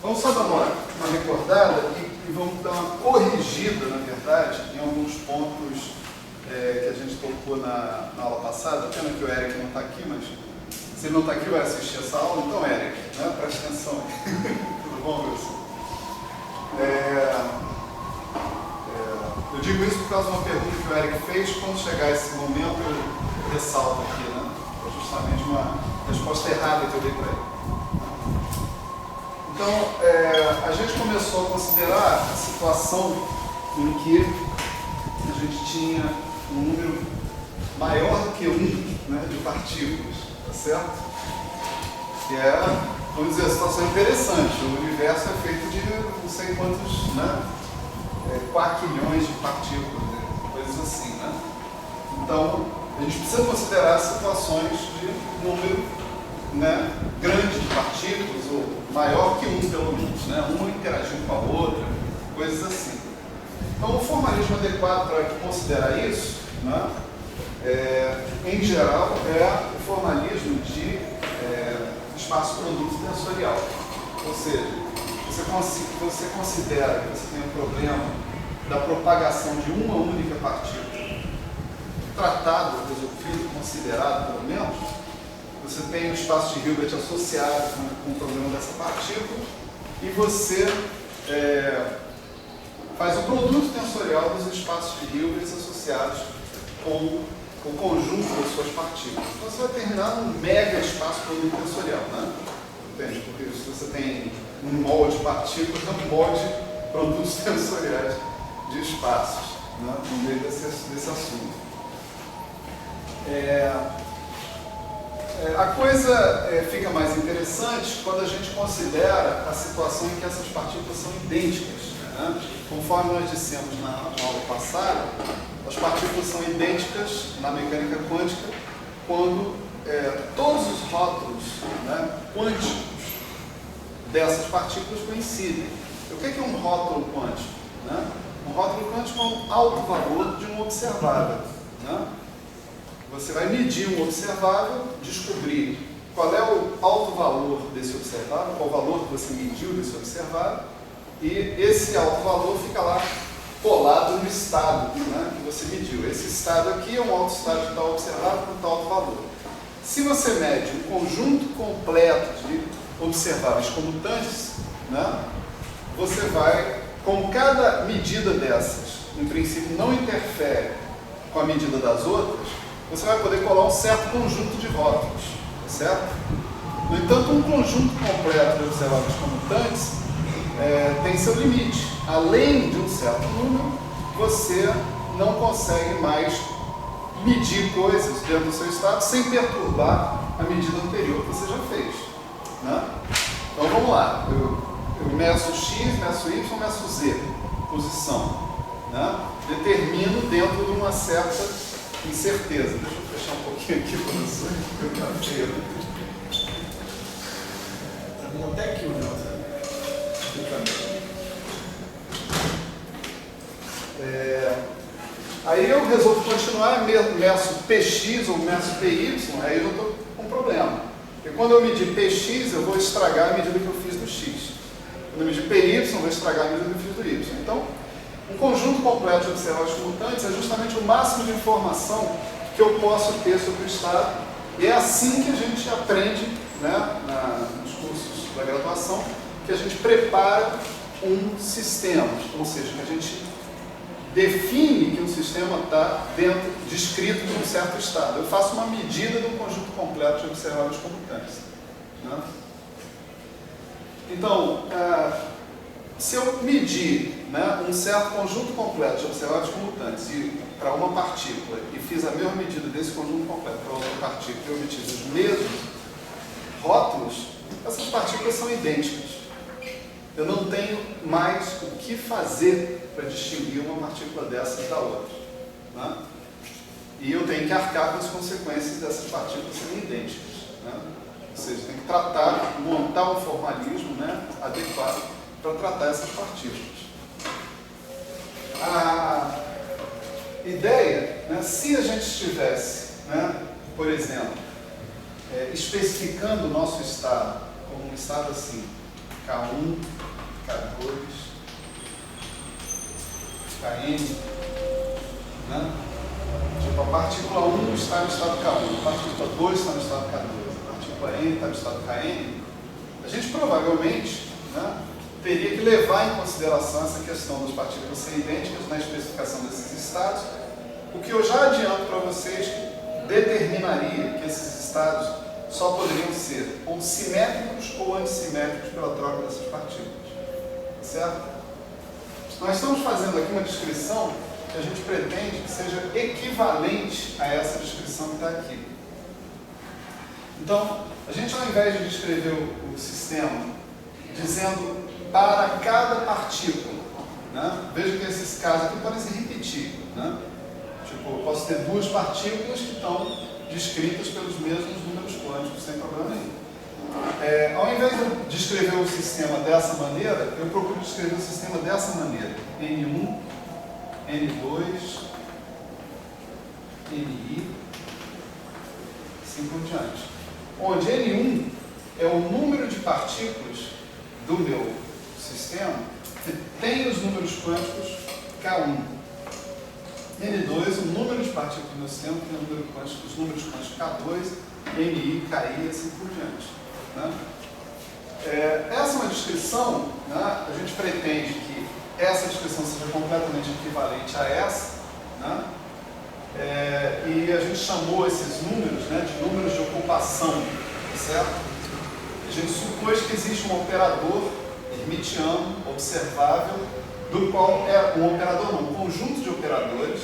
Vamos só dar uma recordada e vamos dar uma corrigida, na verdade, em alguns pontos que a gente tocou na aula passada. Pena que o Eric não está aqui, mas se ele não está aqui, vai assistir essa aula. Então, Eric, né, presta atenção. Tudo bom, Wilson? Eu digo isso por causa de uma pergunta que o Eric fez. Quando chegar esse momento, eu ressalto aqui, né? É justamente uma resposta errada que eu dei para ele. Então, a gente começou a considerar a situação em que a gente tinha um número maior do que 1, né, de partículas, tá certo? Que é, vamos dizer, a situação interessante. O universo é feito de não sei quantos, né, quaquilhões de partículas, coisas assim, né? Então, a gente precisa considerar situações de número, né, grande de partículas, ou maior que 1 pelo menos, né? Uma interagindo com a outra, coisas assim. Então, o formalismo adequado para considerar isso, né, em geral, é o formalismo de espaço-produto tensorial. Ou seja, você considera que você tem um problema da propagação de uma única partícula, tratado, resolvido, considerado pelo menos. Você tem o espaço de Hilbert associado com o problema dessa partícula e você faz o produto tensorial dos espaços de Hilbert associados com o conjunto das suas partículas. Então você vai terminar num mega espaço produto tensorial, né? Entende? Porque se você tem um molde de partículas, é um molde de produtos tensoriais de espaços, né? No meio desse assunto. A coisa fica mais interessante quando a gente considera a situação em que essas partículas são idênticas, né? Conforme nós dissemos na aula passada, as partículas são idênticas na mecânica quântica quando todos os rótulos, né, quânticos dessas partículas coincidem. O que é um rótulo quântico, né? Um rótulo quântico é um alto valor de um observável, né? Você vai medir um observável, descobrir qual é o alto valor desse observável, qual o valor que você mediu desse observável, e esse alto valor fica lá colado no estado, né, que você mediu. Esse estado aqui é um alto estado de tal observável com tal alto valor. Se você mede um conjunto completo de observáveis comutantes, né, você vai, com cada medida dessas, em princípio não interfere com a medida das outras, você vai poder colar um certo conjunto de rótulos, certo? No entanto, um conjunto completo de observáveis comutantes tem seu limite. Além de um certo número, você não consegue mais medir coisas dentro do seu estado sem perturbar a medida anterior que você já fez, né? Então vamos lá, eu meço x, meço y, meço z, posição, né? Determino dentro de uma certa incerteza. Deixa eu fechar um pouquinho aqui para vocês, porque eu não tenho. Até aqui o Nelson. Aí eu resolvo continuar, meço px ou meço py, aí eu já estou com um problema. Porque quando eu medir px, eu vou estragar a medida que eu fiz do x. Quando eu medir py, eu vou estragar a medida que eu fiz do y. Então, um conjunto completo de observáveis comutantes é justamente o máximo de informação que eu posso ter sobre o estado. E é assim que a gente aprende, né, nos cursos da graduação, que a gente prepara um sistema, ou seja, que a gente define que um sistema está descrito de um certo estado. Eu faço uma medida de um conjunto completo de observáveis comutantes, né? Então, se eu medir, né, um certo conjunto completo de observáveis comutantes para uma partícula e fiz a mesma medida desse conjunto completo para outra partícula e obtive os mesmos rótulos, essas partículas são idênticas. Eu não tenho mais o que fazer para distinguir uma partícula dessas da outra, né? E eu tenho que arcar com as consequências dessas partículas serem idênticas, né? Ou seja, tem que montar um formalismo, né, adequado para tratar essas partículas. A ideia, né, se a gente estivesse, né, por exemplo, especificando o nosso estado como um estado assim, K1, K2, Kn, né? Tipo, a partícula 1 está no estado K1, a partícula 2 está no estado K2, a partícula N está no estado Kn. A gente provavelmente, né, teria que levar em consideração essa questão das partículas serem idênticas na especificação desses estados, o que eu já adianto para vocês determinaria que esses estados só poderiam ser ou simétricos ou antissimétricos pela troca dessas partículas. Certo? Nós estamos fazendo aqui uma descrição que a gente pretende que seja equivalente a essa descrição que está aqui. Então, a gente, ao invés de descrever o sistema dizendo para cada partícula, né? Veja que esses casos aqui podem se repetir, né? Tipo, eu posso ter duas partículas que estão descritas pelos mesmos números quânticos, sem problema nenhum. Ao invés de eu descrever o sistema dessa maneira, eu procuro descrever o sistema dessa maneira. N1, N2, Ni, assim por diante. Onde N1 é o número de partículas do meu sistema que tem os números quânticos K1. N2, o número de partículas do meu sistema que tem os números quânticos K2, Ni, Ki, assim por diante. Né? Essa é uma descrição, né? A gente pretende que essa descrição seja completamente equivalente a essa, né? E a gente chamou esses números, né, de números de ocupação, certo? A gente supôs que existe um operador hermitiano observável, do qual é um operador não, um conjunto de operadores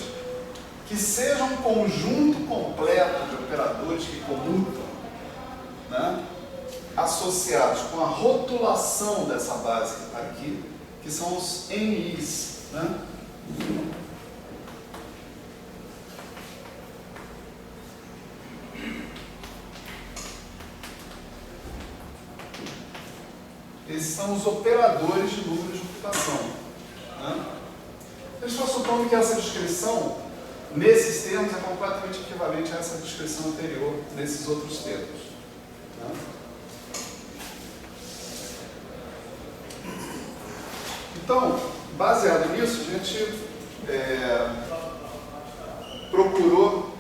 que seja um conjunto completo de operadores que comutam, né, associados com a rotulação dessa base que está aqui, que são os NIs, né? Esses são os operadores de número de ocupação, né? Eu estou supondo que essa descrição, nesses termos, é completamente equivalente a essa descrição anterior, nesses outros termos, né? Então, baseado nisso, a gente procurou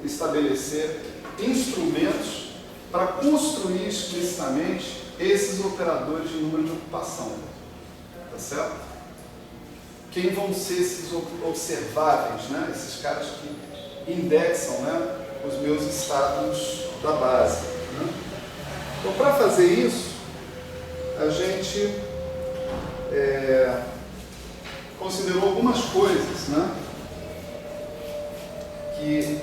estabelecer instrumentos para construir explicitamente esses operadores de número de ocupação. Tá certo? Quem vão ser esses observáveis, né? Esses caras que indexam, né, os meus estados da base, né? Então, para fazer isso, a gente considerou algumas coisas, né, que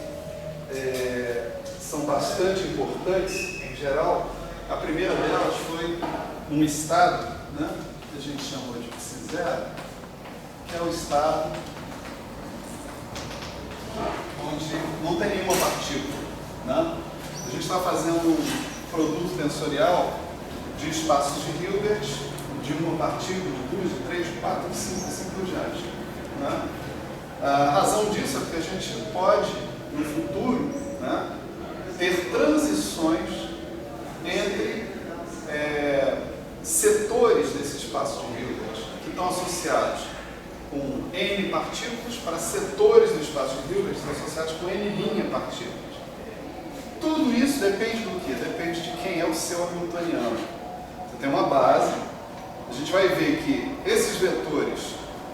são bastante importantes em geral. A primeira delas foi um estado, né, que a gente chamou de psi-zero, que é o estado onde não tem nenhuma partícula, né? A gente está fazendo um produto tensorial de espaços de Hilbert, de uma partícula, de duas, de três, de quatro, de cinco, assim por diante, né? A razão disso é porque a gente pode, no futuro, né, ter transições entre setores desse espaço de Hilbert, que estão associados com N partículas, para setores do espaço de Hilbert que estão associados com N' partículas. Tudo isso depende do quê? Depende de quem é o seu hamiltoniano. Você tem uma base, a gente vai ver que esses vetores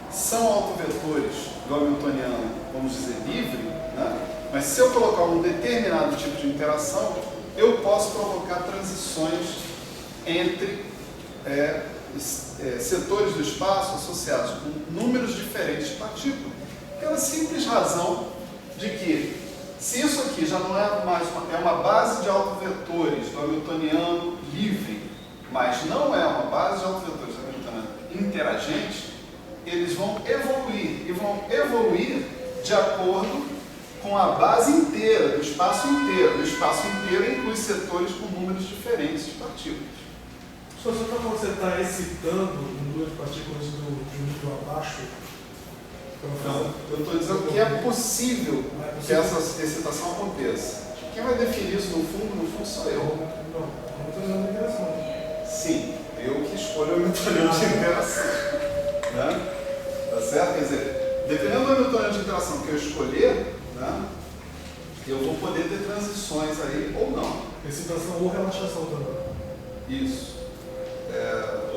são autovetores do hamiltoniano, vamos dizer, livre, né? Mas se eu colocar um determinado tipo de interação, eu posso provocar transições entre setores do espaço associados com números diferentes de partículas. Pela simples razão de que, se isso aqui já não é mais uma base de autovetores do hamiltoniano livre, mas não é uma base de autovetores do hamiltoniano interagente, eles vão evoluir, e vão evoluir de acordo com a base inteira, do espaço inteiro. O espaço inteiro inclui setores com números diferentes de partículas. Só para você está excitando o número de partículas de um nível abaixo? Não, eu estou dizendo que é possível que essa excitação aconteça. Quem vai definir isso no fundo sou eu. Não estou dizendo a direção. Sim, Eu que escolho o Hamiltoniano de interação. Né? Tá certo? Quer dizer, dependendo do Hamiltoniano de interação que eu escolher, né, eu vou poder ter transições aí ou não. Excitação ou relaxação também. Isso.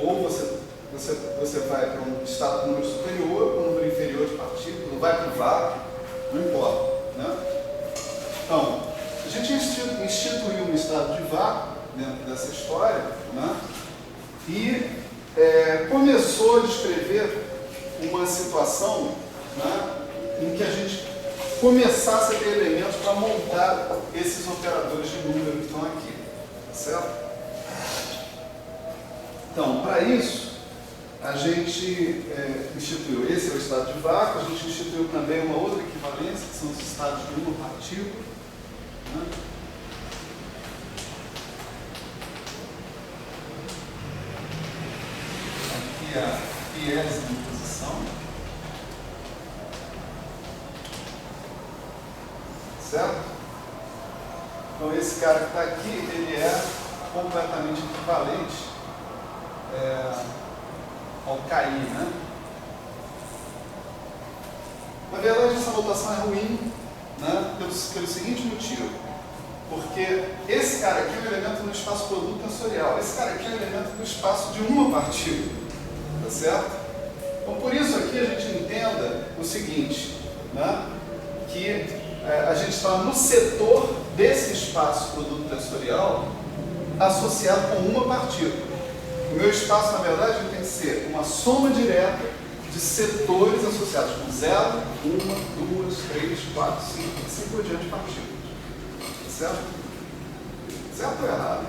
Ou você vai para um estado de número superior, para um número inferior de partículas, não vai para o vácuo, não importa. Né? Então, a gente instituiu um estado de vácuo dentro dessa história, né? E começou a descrever uma situação, né, em que a gente começasse a ter elementos para montar esses operadores de número que estão aqui, tá certo? Então, para isso, a gente instituiu, esse é o estado de vácuo, a gente instituiu também uma outra equivalência, que são os estados de uma partícula, né? Aqui é a piese de posição, certo? Então esse cara que está aqui, ele é completamente equivalente ao KI, né? Na verdade essa notação é ruim, né? Pelo seguinte motivo, porque esse cara aqui é um elemento do espaço produto tensorial, esse cara aqui é um elemento do espaço de uma partícula, tá certo? Então por isso aqui a gente entenda o seguinte, né? Que a gente está no setor desse espaço produto tensorial associado com uma partícula. O meu espaço, na verdade, tem que ser uma soma direta de setores associados com 0, 1, 2, 3, 4, 5, assim por diante partículas. Certo? Certo ou errado?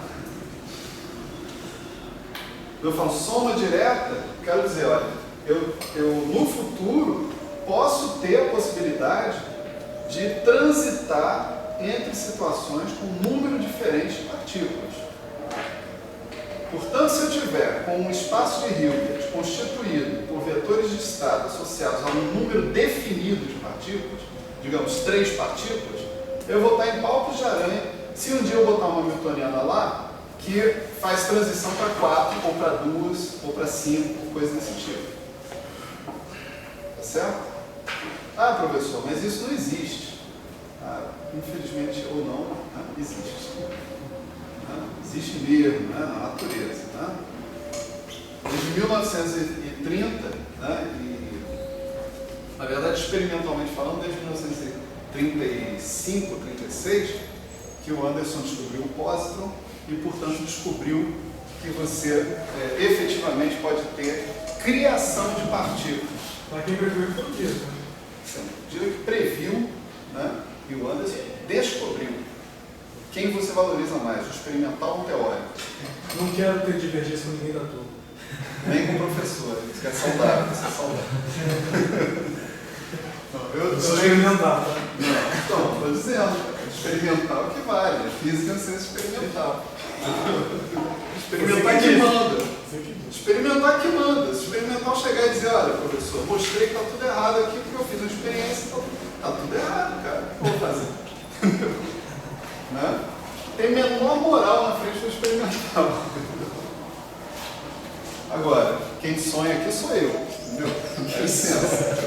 Eu falo soma direta, quero dizer, olha, eu no futuro posso ter a possibilidade de transitar entre situações com um número diferente de partículas. Portanto, se eu tiver com um espaço de Hilbert constituído por vetores de estado associados a um número definido de partículas, digamos 3 partículas, eu vou estar em palpos de aranha se um dia eu botar uma Hamiltoniana lá que faz transição para 4, ou para 2, ou para 5, coisa desse tipo. Tá certo? Ah, professor, mas isso não existe. Ah, infelizmente ou não, né? Existe. Existe mesmo, né, na natureza. Né? Desde 1930, né, e, na verdade, experimentalmente falando, desde 1935, 36, que o Anderson descobriu o pósitron e, portanto, descobriu que você efetivamente pode ter criação de partículas. Para quem previu foi o dia, né? O dia que previu, né, e o Anderson descobriu. Quem você valoriza mais, o experimental ou o teórico? Não quero ter divergência com ninguém da turma. Nem com o professor, isso que é saudável, isso é saudável. Eu experimental, tá? Não, estou dizendo, experimental que vale, a física é ciência experimental. Experimentar que manda. Experimentar que manda. Se o experimental chegar e dizer, olha, professor, mostrei que está tudo errado aqui porque eu fiz uma experiência, então está tudo errado, cara. O que eu vou fazer? Né? Tem menor moral na frente do experimental. Agora, quem sonha aqui sou eu, entendeu? Dá licença.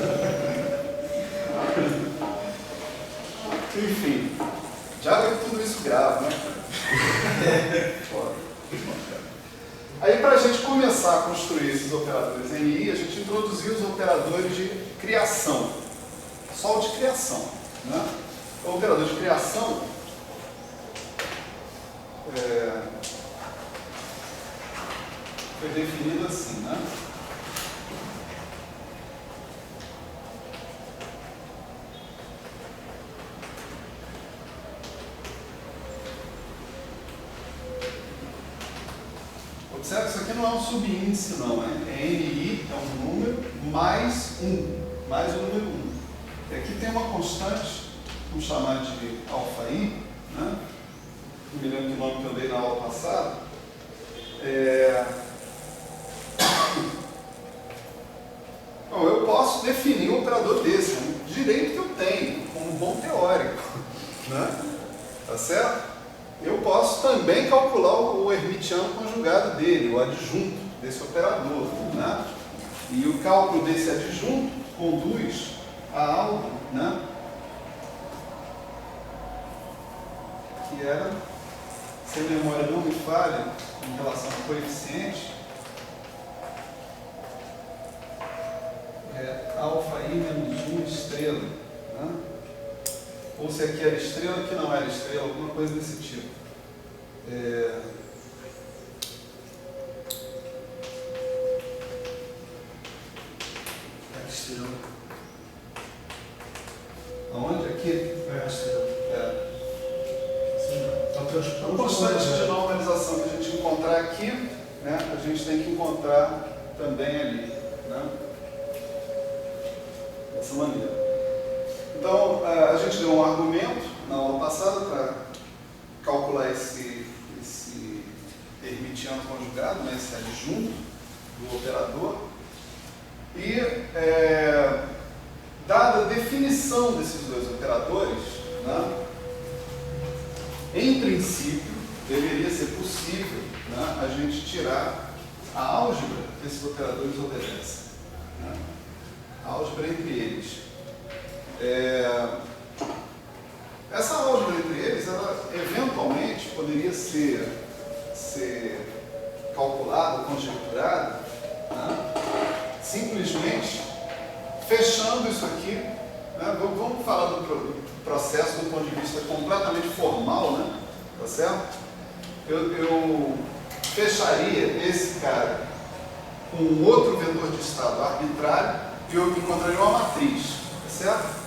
Enfim, já vi tudo isso grave, né? Foda. Aí, para a gente começar a construir esses operadores NI, a gente introduziu os operadores de criação. Só o de criação. Né? O operador de criação foi definido assim, né? Observe que isso aqui não é um subíndice, não, né? É NI, é um número, mais o número 1. E aqui tem uma constante, vamos chamar de alfa I, né? Não me lembro que nome que eu dei na aula passada. Bom, eu posso definir um operador desse, é um direito que eu tenho, como um bom teórico. Né? Tá certo? Eu posso também calcular o Hermite hermitiano conjugado dele, o adjunto desse operador, né? E o cálculo desse adjunto conduz a algo, né? Que era, se a memória não me falha, em relação ao coeficiente, alfa i menos 1 estrela, né? Ou se aqui era estrela, aqui não era estrela, alguma coisa desse tipo. Estrela. Aonde? Aqui? Estrela. A constante de normalização que a gente encontrar aqui, né, a gente tem que encontrar também ali, né? Dessa maneira. Então, a gente deu um argumento na aula passada para calcular esse hermitiano conjugado, né, esse adjunto do operador. E, dada a definição desses dois operadores, né, em princípio, deveria ser possível, né, a gente tirar a álgebra que esses operadores obedecem, né? A álgebra entre eles. Essa álgebra entre eles, ela eventualmente poderia ser calculada, conjecturada, né, simplesmente fechando isso aqui, né? Vamos falar do processo do ponto de vista completamente formal, né? Tá certo? Eu fecharia esse cara com um outro vetor de estado arbitrário e eu encontraria uma matriz, tá certo?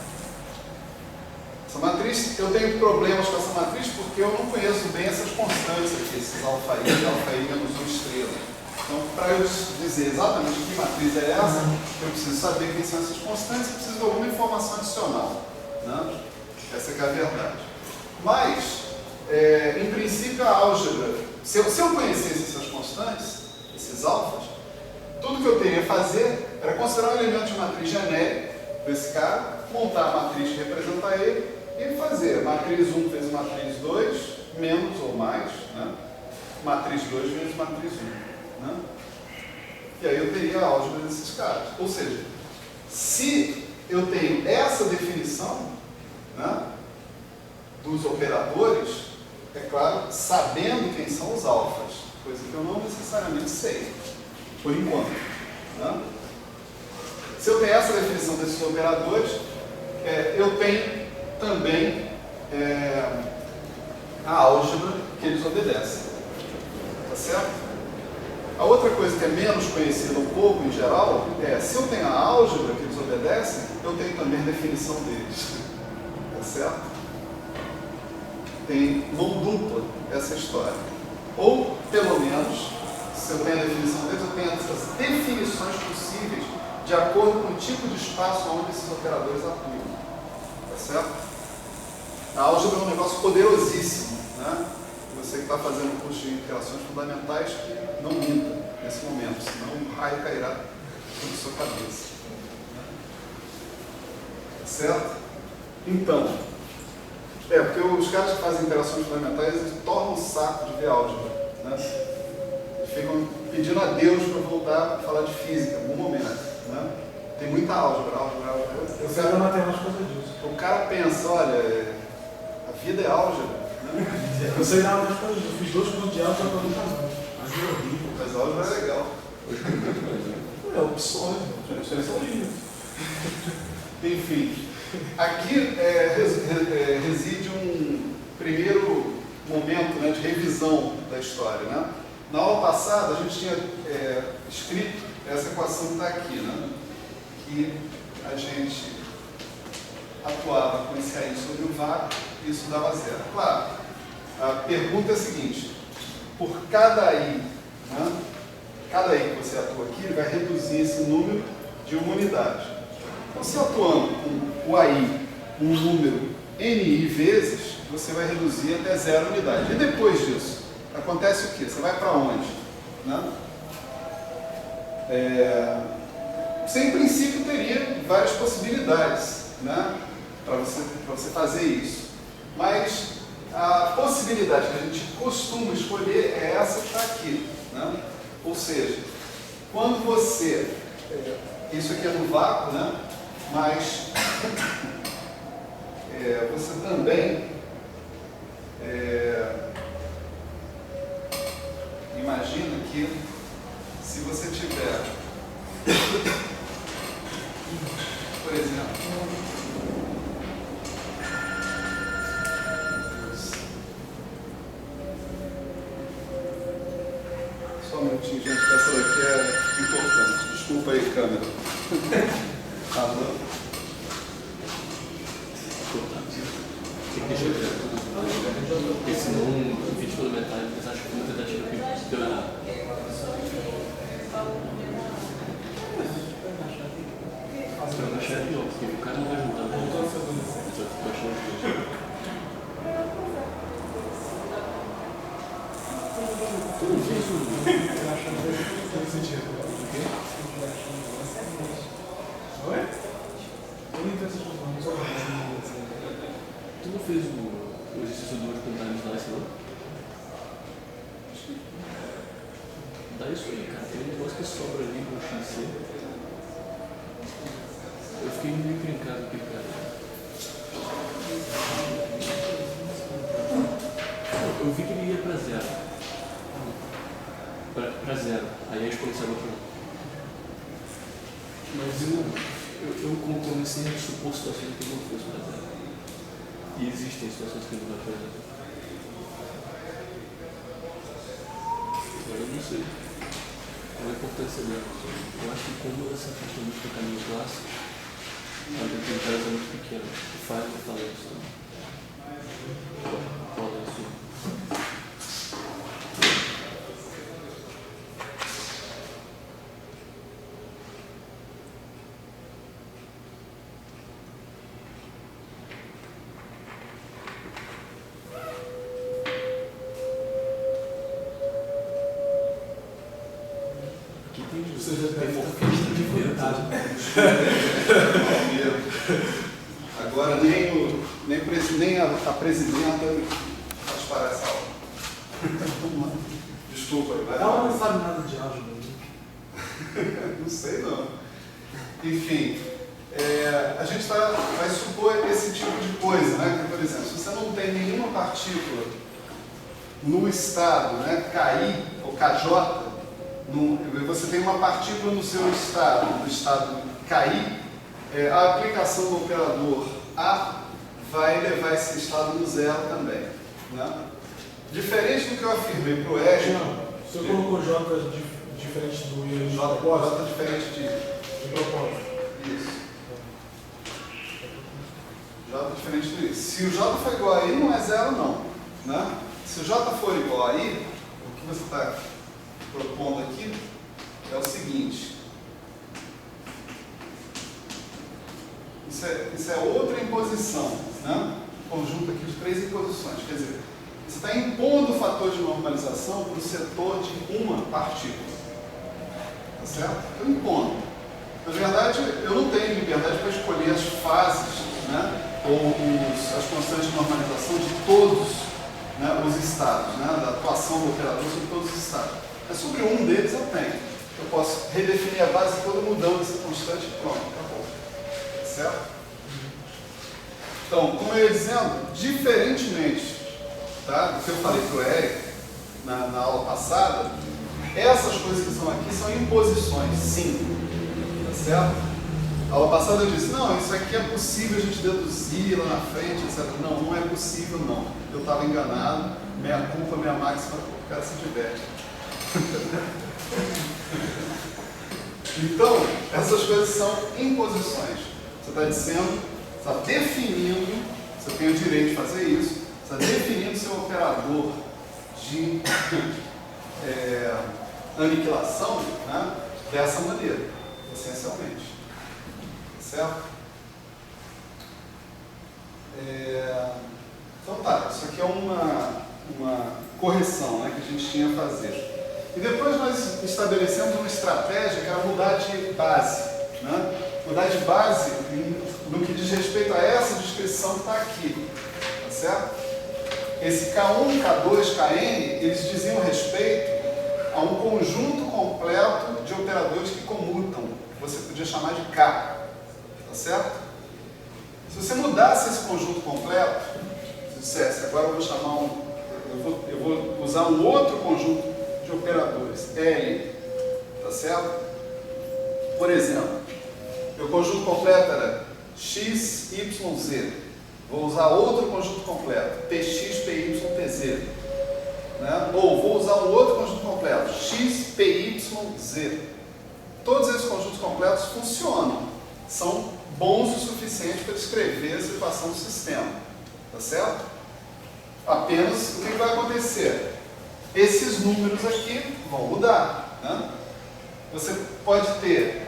Essa matriz, eu tenho problemas com essa matriz porque eu não conheço bem essas constantes aqui, esses alfa i menos 1 estrela. Então, para eu dizer exatamente que matriz é essa, eu preciso saber quem são essas constantes e preciso de alguma informação adicional, né? Essa que é a verdade. Mas, em princípio, a álgebra, se eu conhecesse essas constantes, esses alfas, tudo que eu teria a fazer era considerar um elemento de matriz genérico desse cara, montar a matriz que representar ele e fazer matriz 1 vezes matriz 2, menos ou mais, né? Matriz 2 vezes matriz 1. Né? E aí eu teria a álgebra desses caras. Ou seja, se eu tenho essa definição, né, dos operadores, é claro, sabendo quem são os alfas, coisa que eu não necessariamente sei, por enquanto. Né? Se eu tenho essa definição desses operadores, eu tenho também a álgebra que eles obedecem. Tá certo? A outra coisa que é menos conhecida um pouco em geral se eu tenho a álgebra que eles obedecem, eu tenho também a definição deles. Tá certo? Tem mão dupla essa história. Ou, pelo menos, se eu tenho a definição deles, eu tenho essas definições possíveis de acordo com o tipo de espaço onde esses operadores atuam. Tá certo? A álgebra é um negócio poderosíssimo, né? Você que está fazendo curso de relações fundamentais, que não minta nesse momento, senão um raio cairá sobre sua cabeça. Tá certo? Então, porque os caras que fazem interações fundamentais, eles tornam o saco de ver álgebra, né? Eles ficam pedindo a Deus para voltar a falar de física, em algum momento, né? Tem muita álgebra. Eu quero na matemática por causa disso. O cara pensa, olha, a vida é álgebra. Eu sei nada mais coisas, eu fiz 2 cursos de álgebra para nunca mais. Mas é horrível, mas a álgebra é legal. É opções, opções são livres. Enfim, aqui reside um primeiro momento, né, de revisão da história. Né? Na aula passada a gente tinha escrito essa equação que está aqui, né? Que a gente atuava com esse aí sobre o vácuo e isso dava zero. Claro, a pergunta é a seguinte: por cada i, né, cada i que você atua aqui, ele vai reduzir esse número de uma unidade. Então, se atuando com o AI um número ni vezes, você vai reduzir até 0 unidade. E depois disso, acontece o quê? Você vai para onde? Né? Você, em princípio, teria várias possibilidades, né, para você fazer isso. Mas a possibilidade que a gente costuma escolher é essa que está aqui, né? Ou seja, quando você, isso aqui é no vácuo, né? Mas você também imagina que se você tiver, por exemplo, só um minutinho, gente, que essa daqui é importante. Desculpa aí, câmera. Alô? Tem que deixar tudo. Porque senão o vídeo pela metade eles acham que é uma tentativa de deu errado. Eu achei pior, porque o cara não vai ajudar. Eu tô achando que tu não fez Oi? Eu não entendo essa coisa, não sou Tu não fez o exercício do comentários lá, esse não? Dá isso aí, cara. Tem um negócio que sobra ali no XC. Eu fiquei meio brincado aqui, cara. Eu vi que ele ia pra zero. Pra zero. Aí a exponencial vai pra 1. Mas eu comecei a supor situações que não fosse pra zero. E existem situações que não vai pra zero. Agora eu não sei. Qual a importância dela? Eu acho que como essa afasta muito do caminho clássico, a detectar é muito pequena. O Fábio fala isso também. Fala isso. Tem orquestra de verdade. Agora nem a presidenta faz parar essa aula. Desculpa aí, vai. Ela não sabe nada de álgebra, né? Não sei não. Enfim, a gente vai supor esse tipo de coisa, né? Por exemplo, se você não tem nenhuma partícula no estado, né, KI ou KJ, você tem uma partícula no seu estado, no estado KI, a aplicação do operador A vai levar esse estado no zero também, né? Diferente do que eu afirmei para o Ed. Você colocou J diferente do I de propósito? J diferente de propósito. Isso. J diferente do I. Se o J for igual a I, não é zero não, né? Se o J for igual a I, o que você está propondo aqui é o seguinte. Isso é outra imposição, né? Conjunto aqui de 3 imposições. Quer dizer, você está impondo o fator de normalização para o setor de uma partícula. Tá certo? Estou impondo. Na verdade, eu não tenho liberdade para escolher as fases, né? Ou as constantes de normalização de todos, né, os estados, né? Da atuação do operador sobre todos os estados. Mas sobre um deles eu tenho. Eu posso redefinir a base toda mudando essa constante e pronto, acabou. Certo? Então, como eu ia dizendo, diferentemente, tá, do que eu falei para o Eric na aula passada, essas coisas que são aqui são imposições, sim. Tá certo? A aula passada eu disse, não, isso aqui é possível a gente deduzir lá na frente, etc. Não, não é possível não. Eu estava enganado, minha culpa, minha máxima, o cara se diverte. Então, essas coisas são imposições. Você está dizendo, você está definindo, você tem o direito de fazer isso, você está definindo seu operador de aniquilação, né, dessa maneira, essencialmente. Certo? Então tá, isso aqui é uma correção, né, que a gente tinha a fazer. E depois nós estabelecemos uma estratégia que era mudar de base, né? Mudar de base no que diz respeito a essa descrição que está aqui, tá certo? esse K1, K2, Kn, eles diziam respeito a um conjunto completo de operadores que comutam, que você podia chamar de K, tá certo? Se você mudasse esse conjunto completo, se dissesse, agora eu vou chamar eu vou usar um outro conjunto de operadores, L, tá certo? Por exemplo, meu conjunto completo era x, y, z. Vou usar outro conjunto completo, px, py, pz. Né? Ou vou usar um outro conjunto completo, x, py, z. Todos esses conjuntos completos funcionam, são bons o suficiente para descrever a situação do sistema, tá certo? Apenas o que vai acontecer? Esses números aqui vão mudar, né? Você pode ter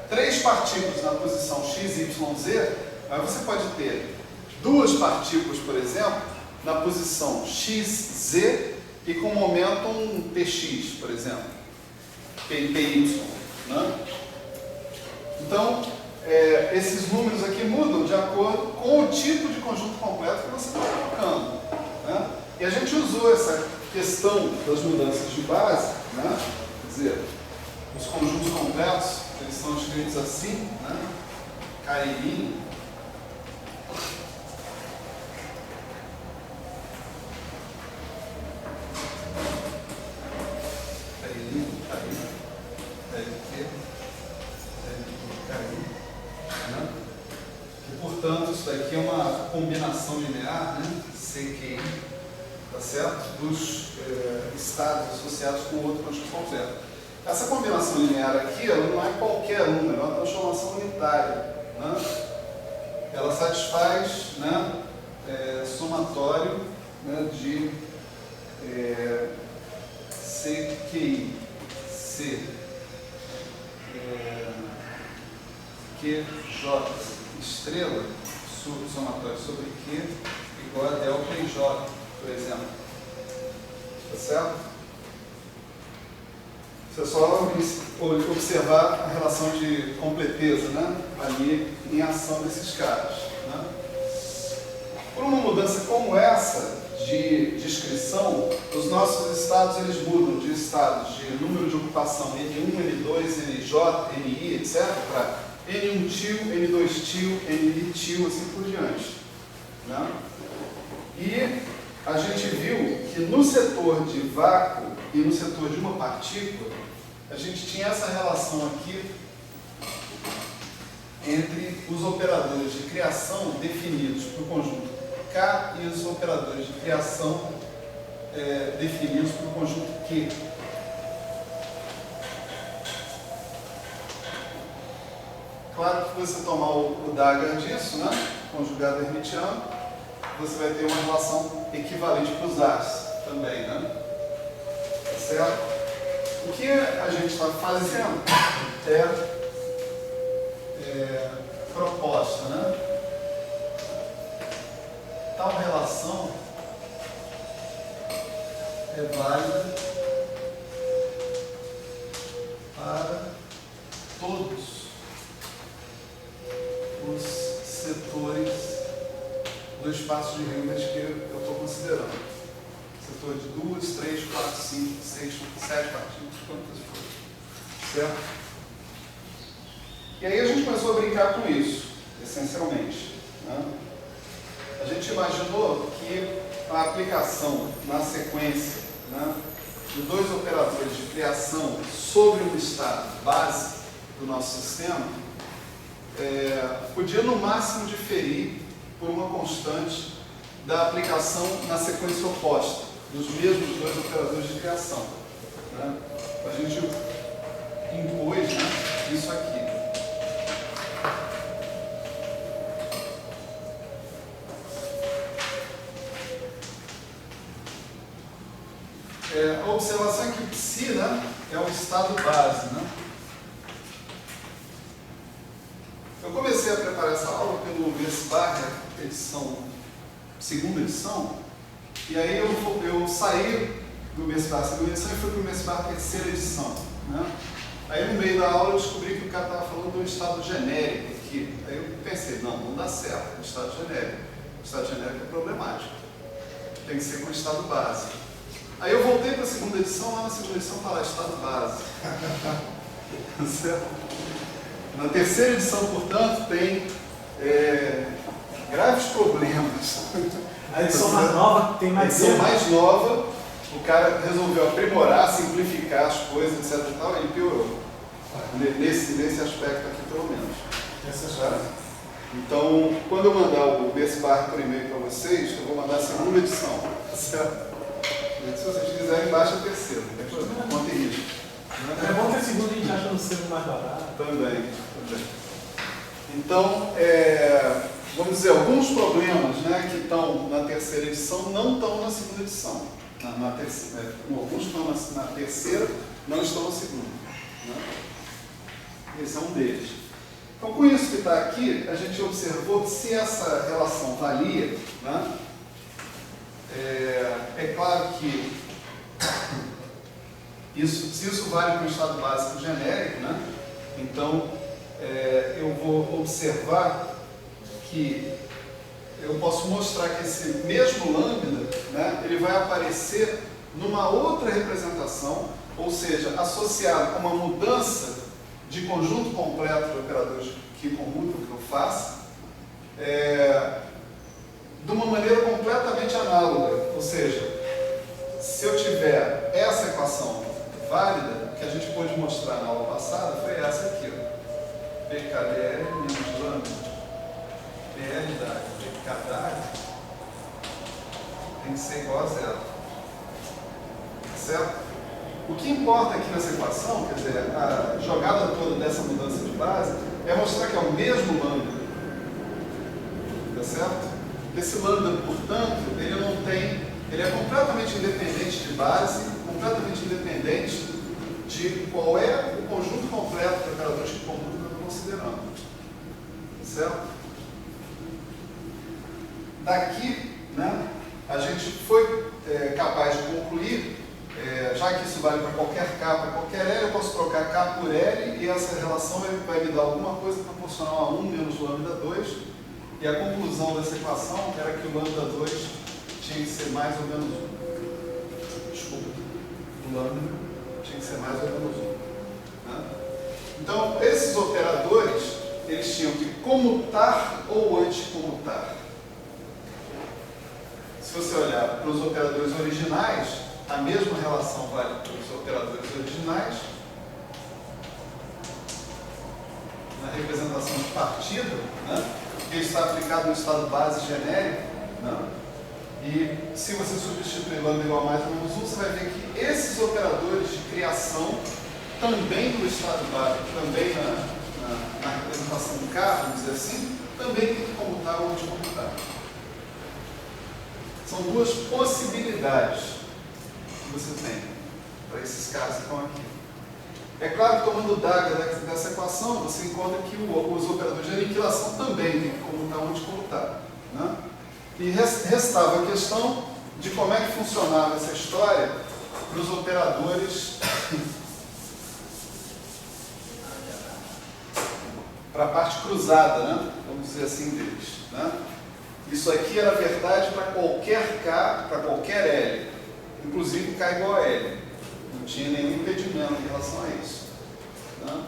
3 partículas na posição x, y, z, mas você pode ter 2 partículas, por exemplo, na posição x, z e com momento px, por exemplo, py, né? Então, esses números aqui mudam de acordo com o tipo de conjunto completo que você está colocando, né? E a gente usou essa questão das mudanças de base, né? Quer dizer, os conjuntos completos, eles são escritos assim, né? Carinho. Portanto, isso daqui é uma combinação linear, né? CQI, tá certo? Dos estados associados com outro conjunto completo. Essa combinação linear aqui, ela não é qualquer número, é uma transformação unitária, né? Ela satisfaz, né, somatório, né, de CQI, C, QJ, estrela, somatório sobre Q, igual a delta em J, por exemplo. Tá certo? Você só observar a relação de completeza, né, ali em ação desses caras, né? Por uma mudança como essa de descrição, os nossos estados eles mudam de estados de número de ocupação N1, N2, NJ, NI, etc., para N1 tio, N2 tio, NI tio, assim por diante, né? E a gente viu que no setor de vácuo e no setor de uma partícula, a gente tinha essa relação aqui entre os operadores de criação definidos para o conjunto K e os operadores de criação definidos para o conjunto Q. Claro que você tomar o Dagger disso, né, conjugado hermitiano, você vai ter uma relação equivalente para os Ars também, né? Tá certo? O que a gente está fazendo é proposta, né? Tal relação é válida para todos os setores do espaço de Hilbert que eu estou considerando. Setor de 2, 3, 4, 5, 6, 7 partículas, quantas for. Certo? E aí a gente começou a brincar com isso, essencialmente, né? A gente imaginou que a aplicação na sequência, né, de 2 operadores de criação sobre um estado base do nosso sistema podia no máximo diferir por uma constante da aplicação na sequência oposta dos mesmos 2 operadores de criação, né? A gente impôs, né, isso aqui. A observação é que o psi, né, é um estado base, né? Eu comecei a preparar essa aula pelo Messbarger, segunda edição, e aí eu saí do Messbarger segunda edição e fui para o Messbarger terceira edição, né? Aí no meio da aula eu descobri que o cara estava falando de um estado genérico aqui. Aí eu pensei, não dá certo, um estado genérico. O estado genérico é problemático. Tem que ser com estado base. Aí eu voltei para a segunda edição, lá na segunda edição está lá, estado base. Certo? Na terceira edição, portanto, tem graves problemas. A edição mais nova tem mais A edição mais nova, o cara resolveu aprimorar, simplificar as coisas, etc. E tal, ele piorou. Nesse aspecto aqui, pelo menos. Certo? Então, quando eu mandar esse barco por e-mail para vocês, eu vou mandar a segunda edição. Certo? Se vocês quiserem, baixa a terceira, não tem problema, não tem risco. É bom que a segunda a gente acha no selo mais barato. Também. Então, vamos dizer, alguns problemas, né, que estão na terceira edição não estão na segunda edição. Alguns estão na terceira, não estão na segunda. Né? Esse é um deles. Então, com isso que está aqui, a gente observou que se essa relação valia, né, é claro que se isso vale para o estado básico genérico, né, então eu vou observar que eu posso mostrar que esse mesmo lambda, né, ele vai aparecer numa outra representação, ou seja, associado com uma mudança de conjunto completo de operadores que comutam que eu faça, de uma maneira completamente análoga. Ou seja, se eu tiver essa equação válida, que a gente pôde mostrar na aula passada, foi essa aqui, ó. PKDL menos lambda PL da PKDL tem que ser igual a zero. Certo? O que importa aqui nessa equação, quer dizer, a jogada toda dessa mudança de base, é mostrar que é o mesmo lambda. Tá certo? Esse lambda, portanto, ele é completamente independente de base, completamente independente de qual é o conjunto completo de operadores que computam que eu estou considerando. Certo? Daqui, né, a gente foi capaz de concluir, já que isso vale para qualquer K, para qualquer L, eu posso trocar K por L e essa relação vai me dar alguma coisa proporcional a 1 menos lambda 2. E a conclusão dessa equação era que o lambda 2 tinha que ser mais ou menos 1. Desculpa. O lambda tinha que ser mais ou menos 1. Né? Então, esses operadores, eles tinham que comutar ou anticomutar. Se você olhar para os operadores originais, a mesma relação vale para os operadores originais. Na representação de partida, né? Ele está aplicado no estado base genérico, né? E se você substituir lambda igual a mais ou menos 1, você vai ver que esses operadores de criação, também no estado base, também na representação do K, vamos dizer assim, também tem que comutar ou descomutar. São duas possibilidades que você tem para esses casos que estão aqui. É claro que tomando o DAGA dessa equação, você encontra que os operadores de aniquilação também têm que comutar ou descomutar. Né? E restava a questão de como é que funcionava essa história para os operadores, para a parte cruzada, né? Vamos dizer assim, deles. Né? Isso aqui era verdade para qualquer K, para qualquer L, inclusive K igual a L. Não tinha nenhum impedimento em relação a isso. Né?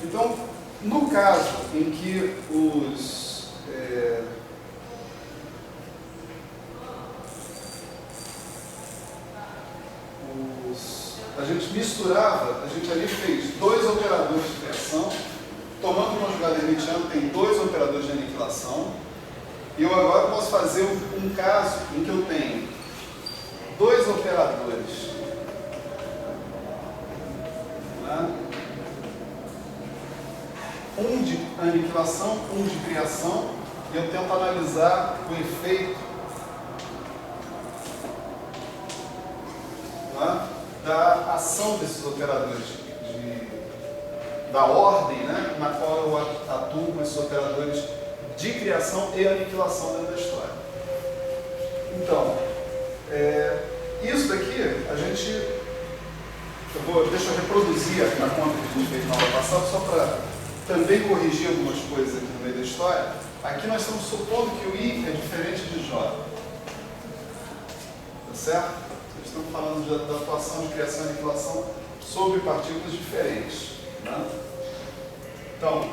Então, no caso em que a gente misturava, a gente ali fez dois operadores de criação, tomando uma jogada hermitiana, tem dois operadores de aniquilação. E eu agora posso fazer um caso em que eu tenho dois operadores, né? Um de aniquilação, um de criação, e eu tento analisar o efeito, né, da ação desses operadores, da ordem, né, na qual eu atuo com esses operadores de criação e aniquilação dentro da história. Então, isso daqui, deixa eu reproduzir a conta que a gente fez na aula passada, só para também corrigir algumas coisas aqui no meio da história. Aqui nós estamos supondo que o I é diferente de J. Tá certo? Estamos falando da atuação de criação e aniquilação sobre partículas diferentes. Né? Então,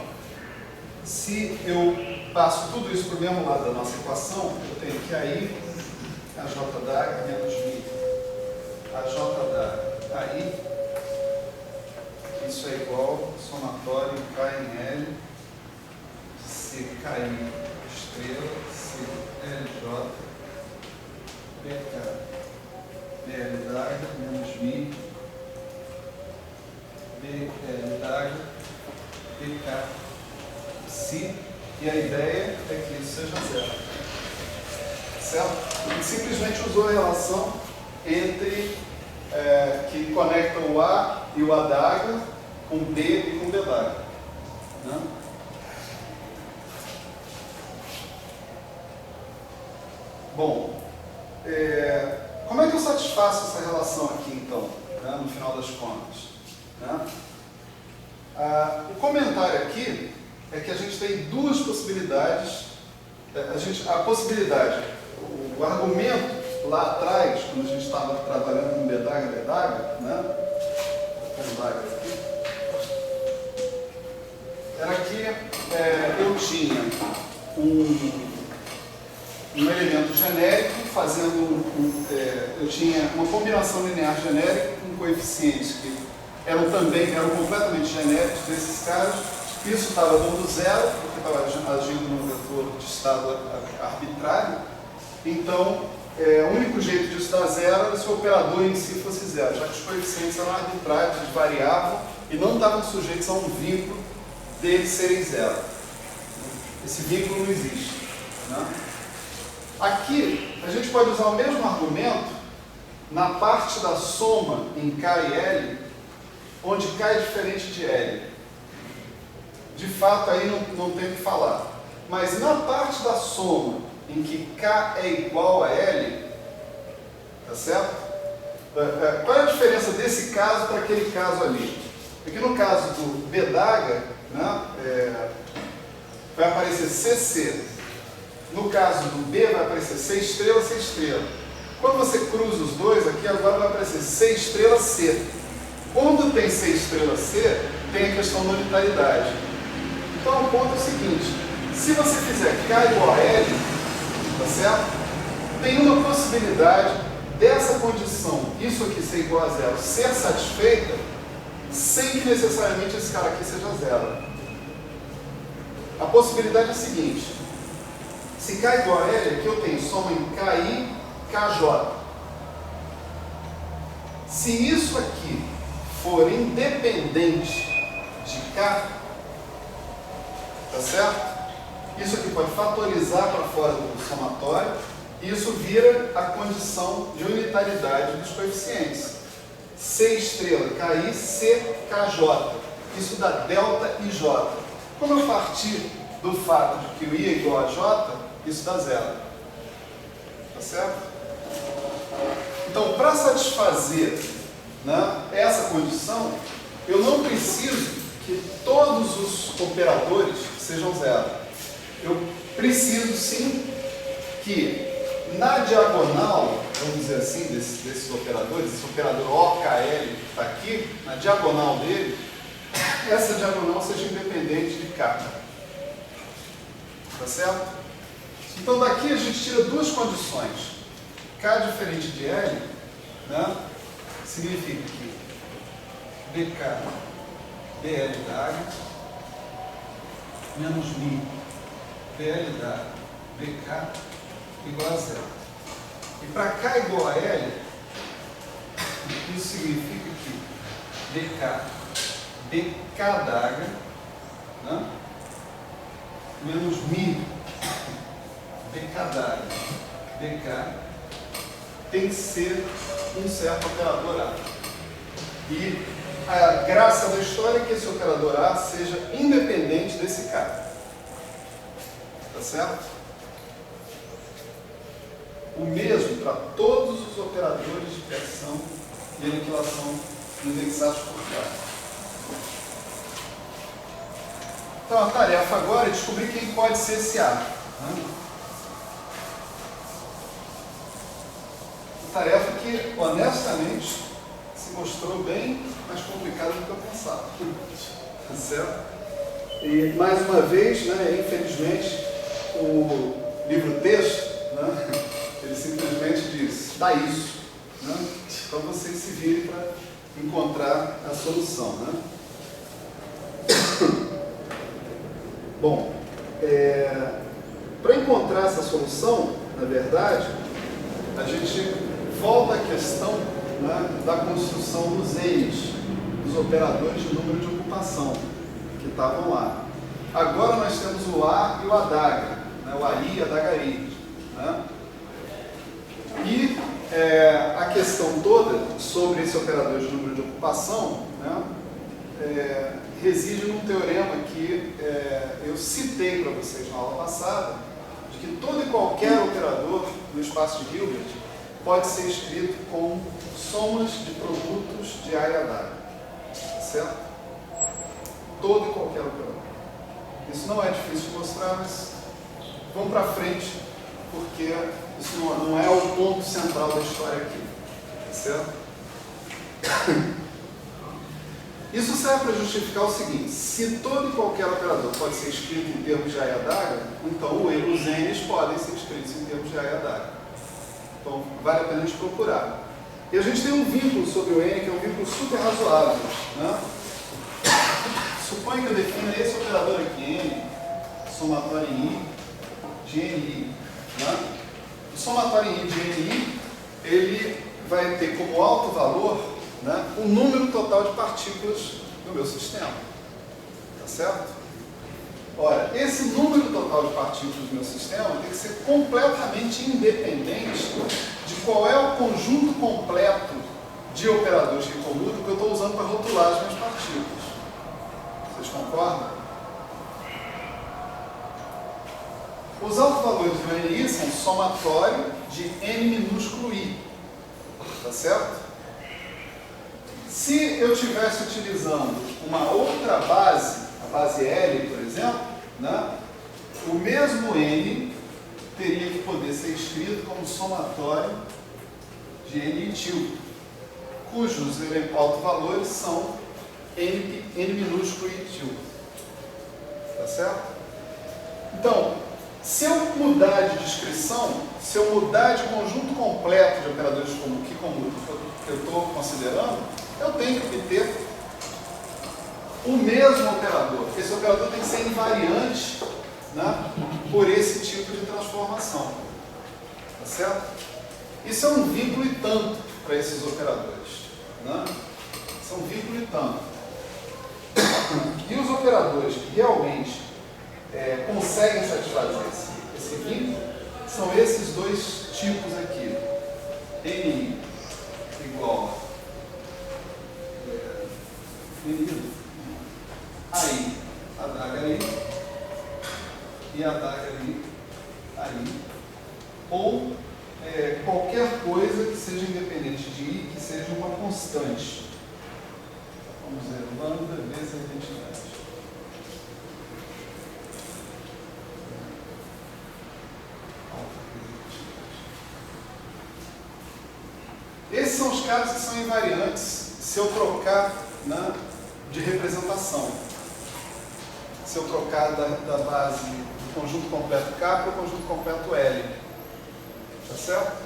se eu passo tudo isso para o mesmo lado da nossa equação, eu tenho que aí a J d'A menos μ. A J d'A aí, isso é igual somatório K em L, de CKI estrela, CLJ, BK, BL d'A menos μ, BL d'A, BK, Si, e a ideia é que isso seja zero. Certo? Ele simplesmente usou a relação entre que conecta o A e o A d'A com B e com B d'A. Né? Bom, como é que eu satisfaço essa relação aqui então, né, no final das contas? Né? O comentário aqui é que a gente tem duas possibilidades. A possibilidade, o argumento lá atrás, quando a gente estava trabalhando com B d'A, né? Era que eu tinha um elemento genérico fazendo eu tinha uma combinação linear genérica com coeficientes que eram completamente genéricos desses caras. Isso estava dando zero, porque estava agindo num vetor de estado arbitrário. Então, o único jeito disso dar zero era se o operador em si fosse zero, já que os coeficientes eram arbitrários, eles variavam e não estavam sujeitos a um vínculo deles serem zero. Esse vínculo não existe. Né? Aqui, a gente pode usar o mesmo argumento na parte da soma em K e L, onde K é diferente de L. De fato, aí não tem o que falar. Mas na parte da soma, em que K é igual a L, tá certo? Qual é a diferença desse caso para aquele caso ali? Porque no caso do B d'A, né, vai aparecer CC. No caso do B vai aparecer C estrela, C estrela. Quando você cruza os dois aqui, agora vai aparecer C estrela, C. Quando tem C estrela, C, tem a questão da unitaridade. Então o ponto é o seguinte, se você fizer K igual a L, tá certo? Tem uma possibilidade dessa condição, isso aqui ser igual a zero, ser satisfeita, sem que necessariamente esse cara aqui seja zero. A possibilidade é a seguinte, se K igual a L, aqui eu tenho soma em KI, KJ. Se isso aqui for independente de K, tá certo? Isso aqui pode fatorizar para fora do somatório e isso vira a condição de unitaridade dos coeficientes. C estrela, KI, C, KJ. Isso dá delta e J. Como eu partir do fato de que o I é igual a J, isso dá zero. Tá certo? Então, para satisfazer, né, essa condição, eu não preciso que todos os operadores sejam zero. Eu preciso sim que na diagonal, vamos dizer assim, desses operadores, esse operador OKL que está aqui, na diagonal dele, essa diagonal seja independente de K. Tá certo? Então daqui a gente tira duas condições. K diferente de L, né, significa que BK, BL d'A menos μ, BL d'A, BK igual a zero. E para K igual a L, isso significa que BK, BK d'A, né, menos μ, BK d'A, BK, tem que ser um certo operador A. E a graça da história é que esse operador A seja independente desse K. Tá certo? O mesmo para todos os operadores de criação e aniquilação indexados por K. Então a tarefa agora é descobrir quem pode ser esse A. Tarefa que, honestamente, se mostrou bem mais complicada do que eu pensava. Tá certo? E, mais uma vez, né, infelizmente, o livro-texto, né, ele simplesmente diz, dá isso. Né? Então vocês se virem para encontrar a solução. Né? Bom, para encontrar essa solução, na verdade, a gente volta à questão, né, da construção dos N's, dos operadores de número de ocupação, que estavam lá. Agora nós temos o A e o adaga, né, o AI e o adagari. Né? E a questão toda sobre esse operador de número de ocupação, né, reside num teorema que eu citei para vocês na aula passada, de que todo e qualquer operador no espaço de Hilbert pode ser escrito como somas de produtos de A e adaga. Certo? Todo e qualquer operador. Isso não é difícil de mostrar, mas vamos para frente, porque isso não é o ponto central da história aqui. Certo? Isso serve para justificar o seguinte: se todo e qualquer operador pode ser escrito em termos de A e adaga, então os N's podem ser escritos em termos de A e adaga. Então, vale a pena a gente procurar. E a gente tem um vínculo sobre o N, que é um vínculo super razoável. Né? Suponha que eu defina esse operador aqui, N, somatório em I, de NI. Né? O somatório em I de NI, ele vai ter como alto valor, né, o número total de partículas do meu sistema. Tá certo? Ora, esse número total de partículas do meu sistema tem que ser completamente independente de qual é o conjunto completo de operadores que comutam que eu estou usando para rotular as minhas partículas. Vocês concordam? Os autovalores do NI são somatório de N minúsculo I. Tá certo? Se eu estivesse utilizando uma outra base, a base L, por exemplo, né, o mesmo N teria que poder ser escrito como somatório de N etil, cujos autovalores são N minúsculo e etil. Tá certo? Então, se eu mudar de descrição, se eu mudar de conjunto completo de operadores que comutam que eu estou considerando, eu tenho que obter o mesmo operador. Esse operador tem que ser invariante, né, por esse tipo de transformação. Tá certo? Isso é um vínculo e tanto para esses operadores. Né? Isso é um vínculo e tanto. E os operadores que realmente conseguem satisfazer esse vínculo são esses dois tipos aqui. NI igual AI, adagari e adagari AI, ou qualquer coisa que seja independente de I, que seja uma constante. Vamos dizer, lambda vezes a identidade. Esses são os casos que são invariantes se eu trocar, né, de representação. Se eu trocar da base do conjunto completo K para o conjunto completo L. Tá certo?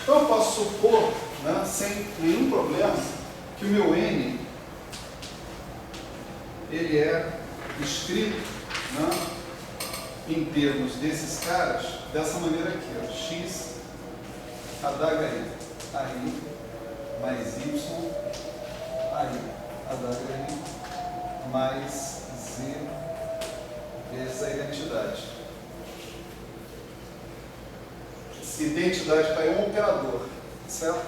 Então eu posso supor, né, sem nenhum problema, que o meu N ele é escrito, né, em termos desses caras dessa maneira aqui, ó, x adagari AI mais y AI adagari mais z vezes a identidade. Essa identidade está em um operador, certo?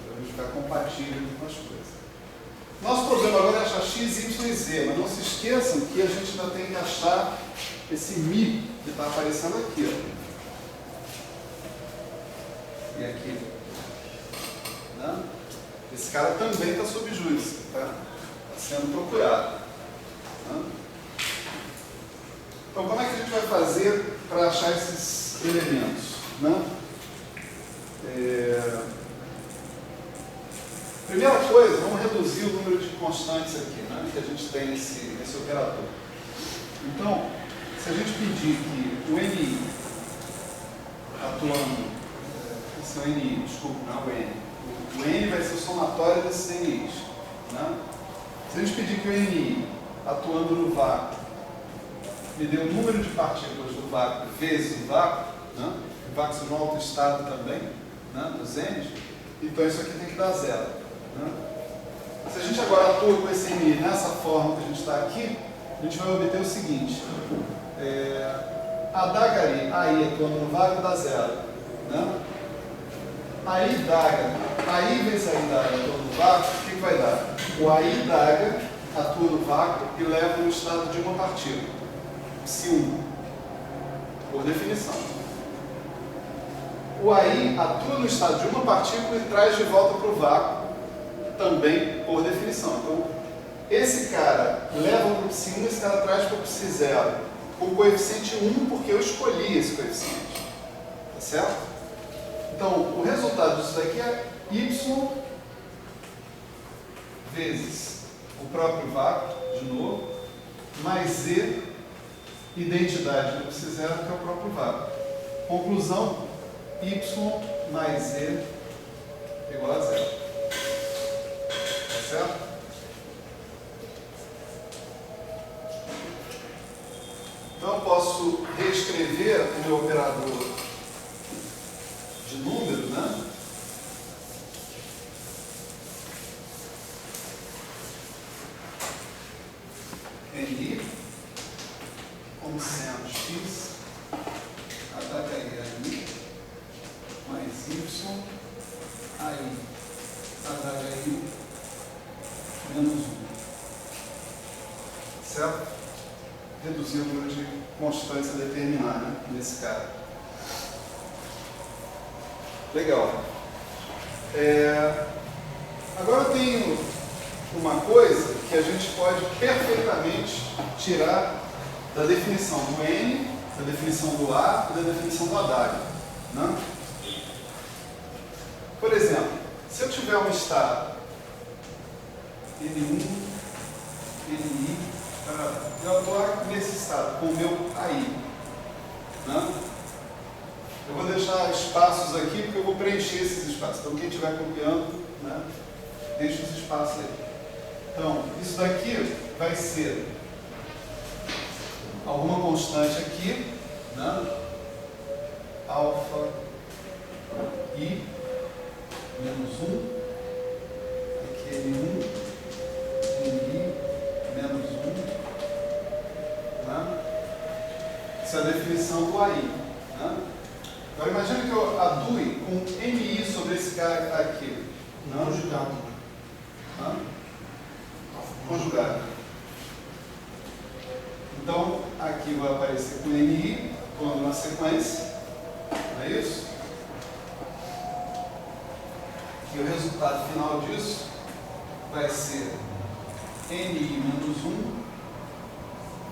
Para a gente ficar compatível com as coisas. Nosso problema agora é achar x, y e z, mas não se esqueçam que a gente ainda tem que achar esse mi que está aparecendo aqui, ó. E aqui, né? Esse cara também está sob júdice, tá sendo procurado. Então, como é que a gente vai fazer para achar esses elementos? Né? Primeira coisa, vamos reduzir o número de constantes aqui, né, que a gente tem nesse operador. Então, se a gente pedir que o NI atuando, esse é o NI, desculpa, não é o N. O N vai ser o somatório desses NIs. Né? Se a gente pedir que o NI atuando no vácuo me dê o número de partículas do vácuo vezes o vácuo, né? O vácuo seja um autoestado também, né? Dos N's, então isso aqui tem que dar zero. Né? Se a gente agora atua com esse NI nessa forma que a gente está aqui, a gente vai obter o seguinte: a DAG aí atuando no vácuo dá zero. Né? Aí DAG, aí vezes aí DAG atuando no vácuo, o que vai dar? O aí DAG atua no vácuo e leva no estado de uma partícula, psi1, por definição. O aí atua no estado de uma partícula e traz de volta para o vácuo, também por definição. Então, esse cara leva para o psi1, esse cara traz para o psi0, com o coeficiente 1, porque eu escolhi esse coeficiente. Tá certo? Então, o resultado disso daqui é y vezes o próprio vácuo, de novo, mais z, identidade do psi0, que é o próprio vácuo. Conclusão, y mais z igual a zero. Tá certo? Então eu posso reescrever o meu operador de número, né? NI como sendo x HI mais y aí HI menos 1. Certo? Reduzir o número de constantes a determinar, né? Nesse cara. Legal. Agora eu tenho uma coisa que a gente pode perfeitamente tirar da definição do N, da definição do A e da definição do ADAG. Né? Por exemplo, se eu tiver um estado N1, NI, eu atuar nesse estado com o meu AI. Né? Eu vou deixar espaços aqui porque eu vou preencher esses espaços. Então, quem estiver copiando, né, deixa os espaços aí. Então, isso daqui vai ser alguma constante aqui, né? Alfa I menos 1, aqui N1, NI menos 1, né? Essa é a definição do AI. Né? Agora imagine que eu adue com NI sobre esse cara que está aqui. Não conjugado. Conjugado. Então, aqui vai aparecer com NI, atuando na sequência. Não é isso? E o resultado final disso vai ser NI menos 1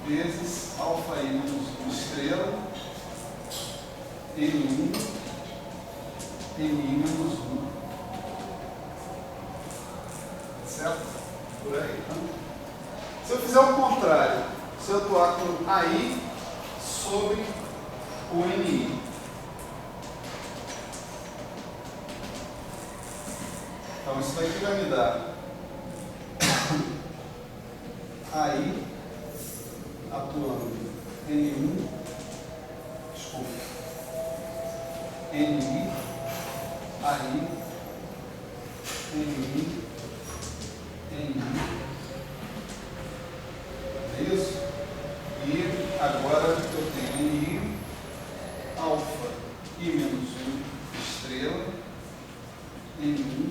vezes alfa I menos 1 estrela N1 NI menos 1. Certo? Por aí. Então, se eu fizer o contrário, se eu atuar com AI sobre o NI, então isso daqui vai me dar AI atuando N1, desculpa, NI, AI, NI, NI. É isso? E agora eu tenho NI, alfa I menos 1 estrela, N1,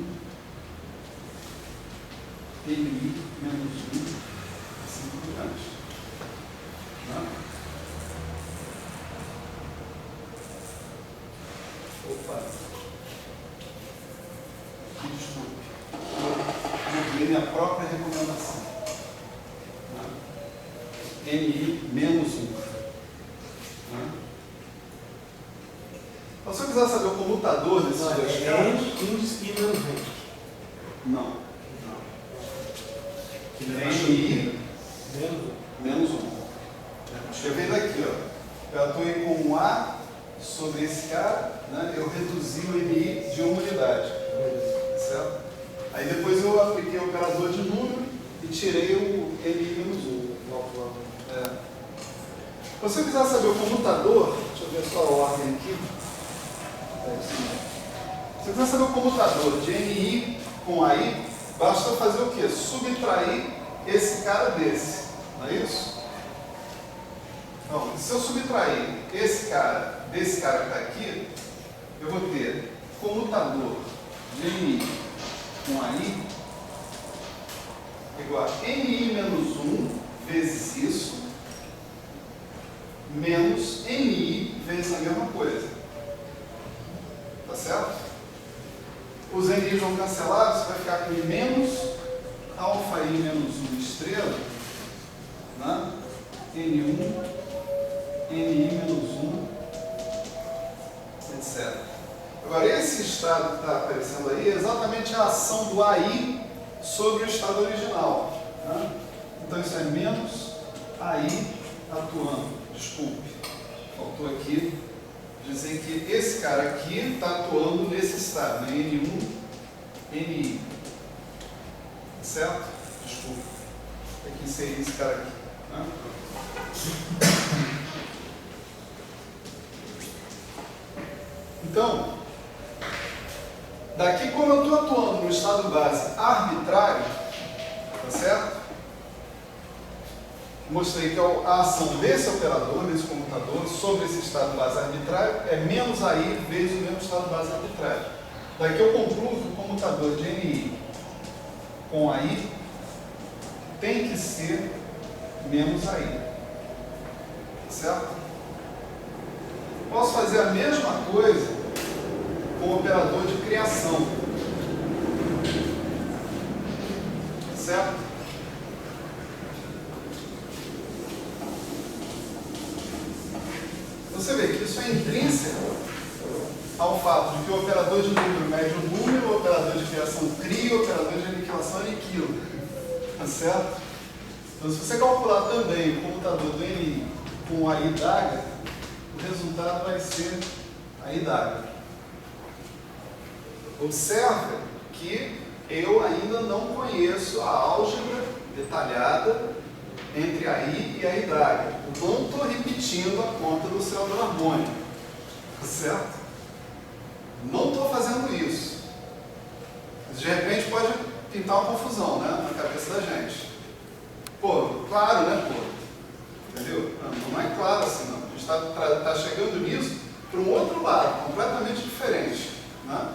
NI menos 1, assim por diante. Opa! Desculpe. Eu minha própria recomendação. NI menos 1. quiser saber o comutador desses Não, dois é caras... N, índice e menos 20. Não. Que NI menos menos 1. Escrevendo aqui, ó. Eu atuei com um A sobre esse cara, né? Eu reduzi o NI de uma unidade. Certo? Aí depois eu apliquei o operador de número e tirei o NI menos 1. Se você quiser saber o comutador, deixa eu ver só a ordem aqui. Se você quiser saber o comutador de NI com AI, basta fazer o quê? Subtrair esse cara desse. Não é isso? Então, se eu subtrair esse cara desse cara que está aqui, eu vou ter comutador de NI com AI igual a NI menos 1 vezes isso, menos NI vezes a mesma coisa. Tá certo? Os NIs vão cancelar, você vai ficar com menos alfa I menos 1 estrela, né? N1, NI menos 1, etc. Agora, esse estado que está aparecendo aí é exatamente a ação do AI sobre o estado original. Né? Então, isso é menos AI atuando. Desculpe, faltou aqui dizer que esse cara aqui está atuando nesse estado, né? N1, NI. Certo? Desculpe. Tem que inserir esse cara aqui. Né? Então, daqui, como eu estou atuando no estado base arbitrário, tá certo? Mostrei que a ação desse operador, desse comutador, sobre esse estado base arbitrário é menos AI vezes o mesmo estado base arbitrário. Daqui eu concluo que o comutador de NI com AI tem que ser menos AI. Certo? Posso fazer a mesma coisa com o operador de criação. Certo? Você vê que isso é intrínseco ao fato de que o operador de número mede o número, o operador de criação cria, o operador de aniquilação aniquila. Tá certo? Então, se você calcular também o computador do NI com AI d'H, o resultado vai ser AI d'H. Observe que eu ainda não conheço a álgebra detalhada entre AI e AI d'H. Eu não estou repetindo a conta do oscilador harmônico. Tá certo? Não estou fazendo isso. De repente pode pintar uma confusão, né, na cabeça da gente. Pô, claro, né, pô? Entendeu? Não é claro assim, não. A gente está chegando nisso para um outro lado, completamente diferente. Né?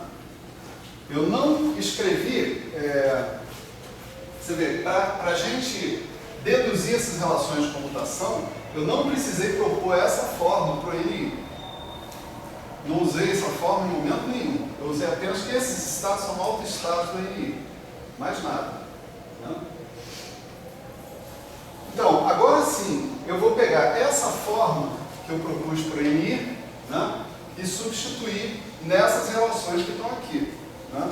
Eu não escrevi, você vê, para a gente deduzir essas relações de comutação, eu não precisei propor essa forma para o NI. Não usei essa forma em momento nenhum. Eu usei apenas que esses estados são autoestados do NI. Mais nada. Né? Então, agora sim, eu vou pegar essa forma que eu propus para o NI, né, e substituir nessas relações que estão aqui. Né?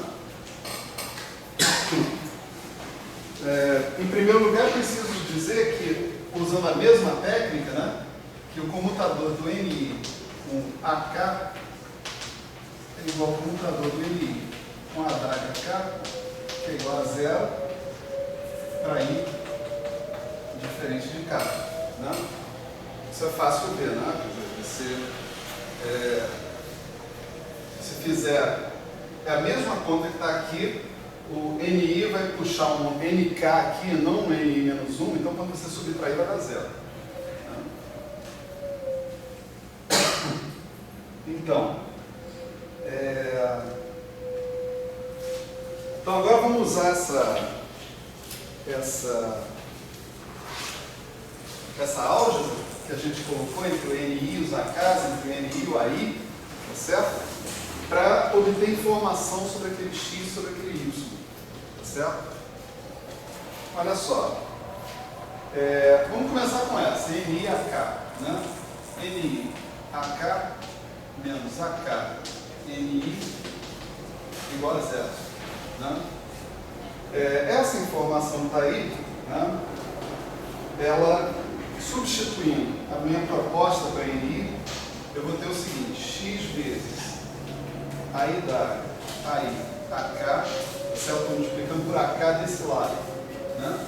Em primeiro lugar, preciso dizer que, usando a mesma técnica, né, que o comutador do NI com AK é igual ao comutador do NI com ADH, que é igual a 0 para I diferente de K. Né? Isso é fácil de ver, né? Se fizer a mesma conta que está aqui, o NI vai puxar um NK aqui, não um NI menos 1, então quando você subtrair vai dar 0. Né? Então, então agora vamos usar essa álgebra que a gente colocou entre o NI e os AKs, entre o NI e o AI, tá certo? Para obter informação sobre aquele X e sobre aquele Y, tá certo? Olha só, vamos começar com essa, NI AK, né? NI AK menos AK NI igual a zero. Né? Essa informação que está aí, né? Ela, substituindo a minha proposta para NI, eu vou ter o seguinte: x vezes AI dá AI AK, certo? Estou multiplicando por AK desse lado, né?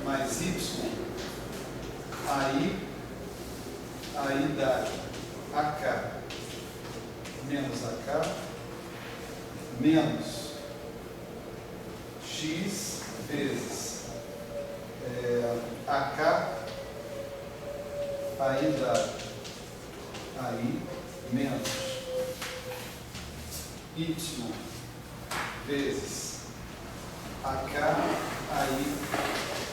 Mais Y AI dá AK menos AK menos x vezes AK AI dá AI menos Y vezes AK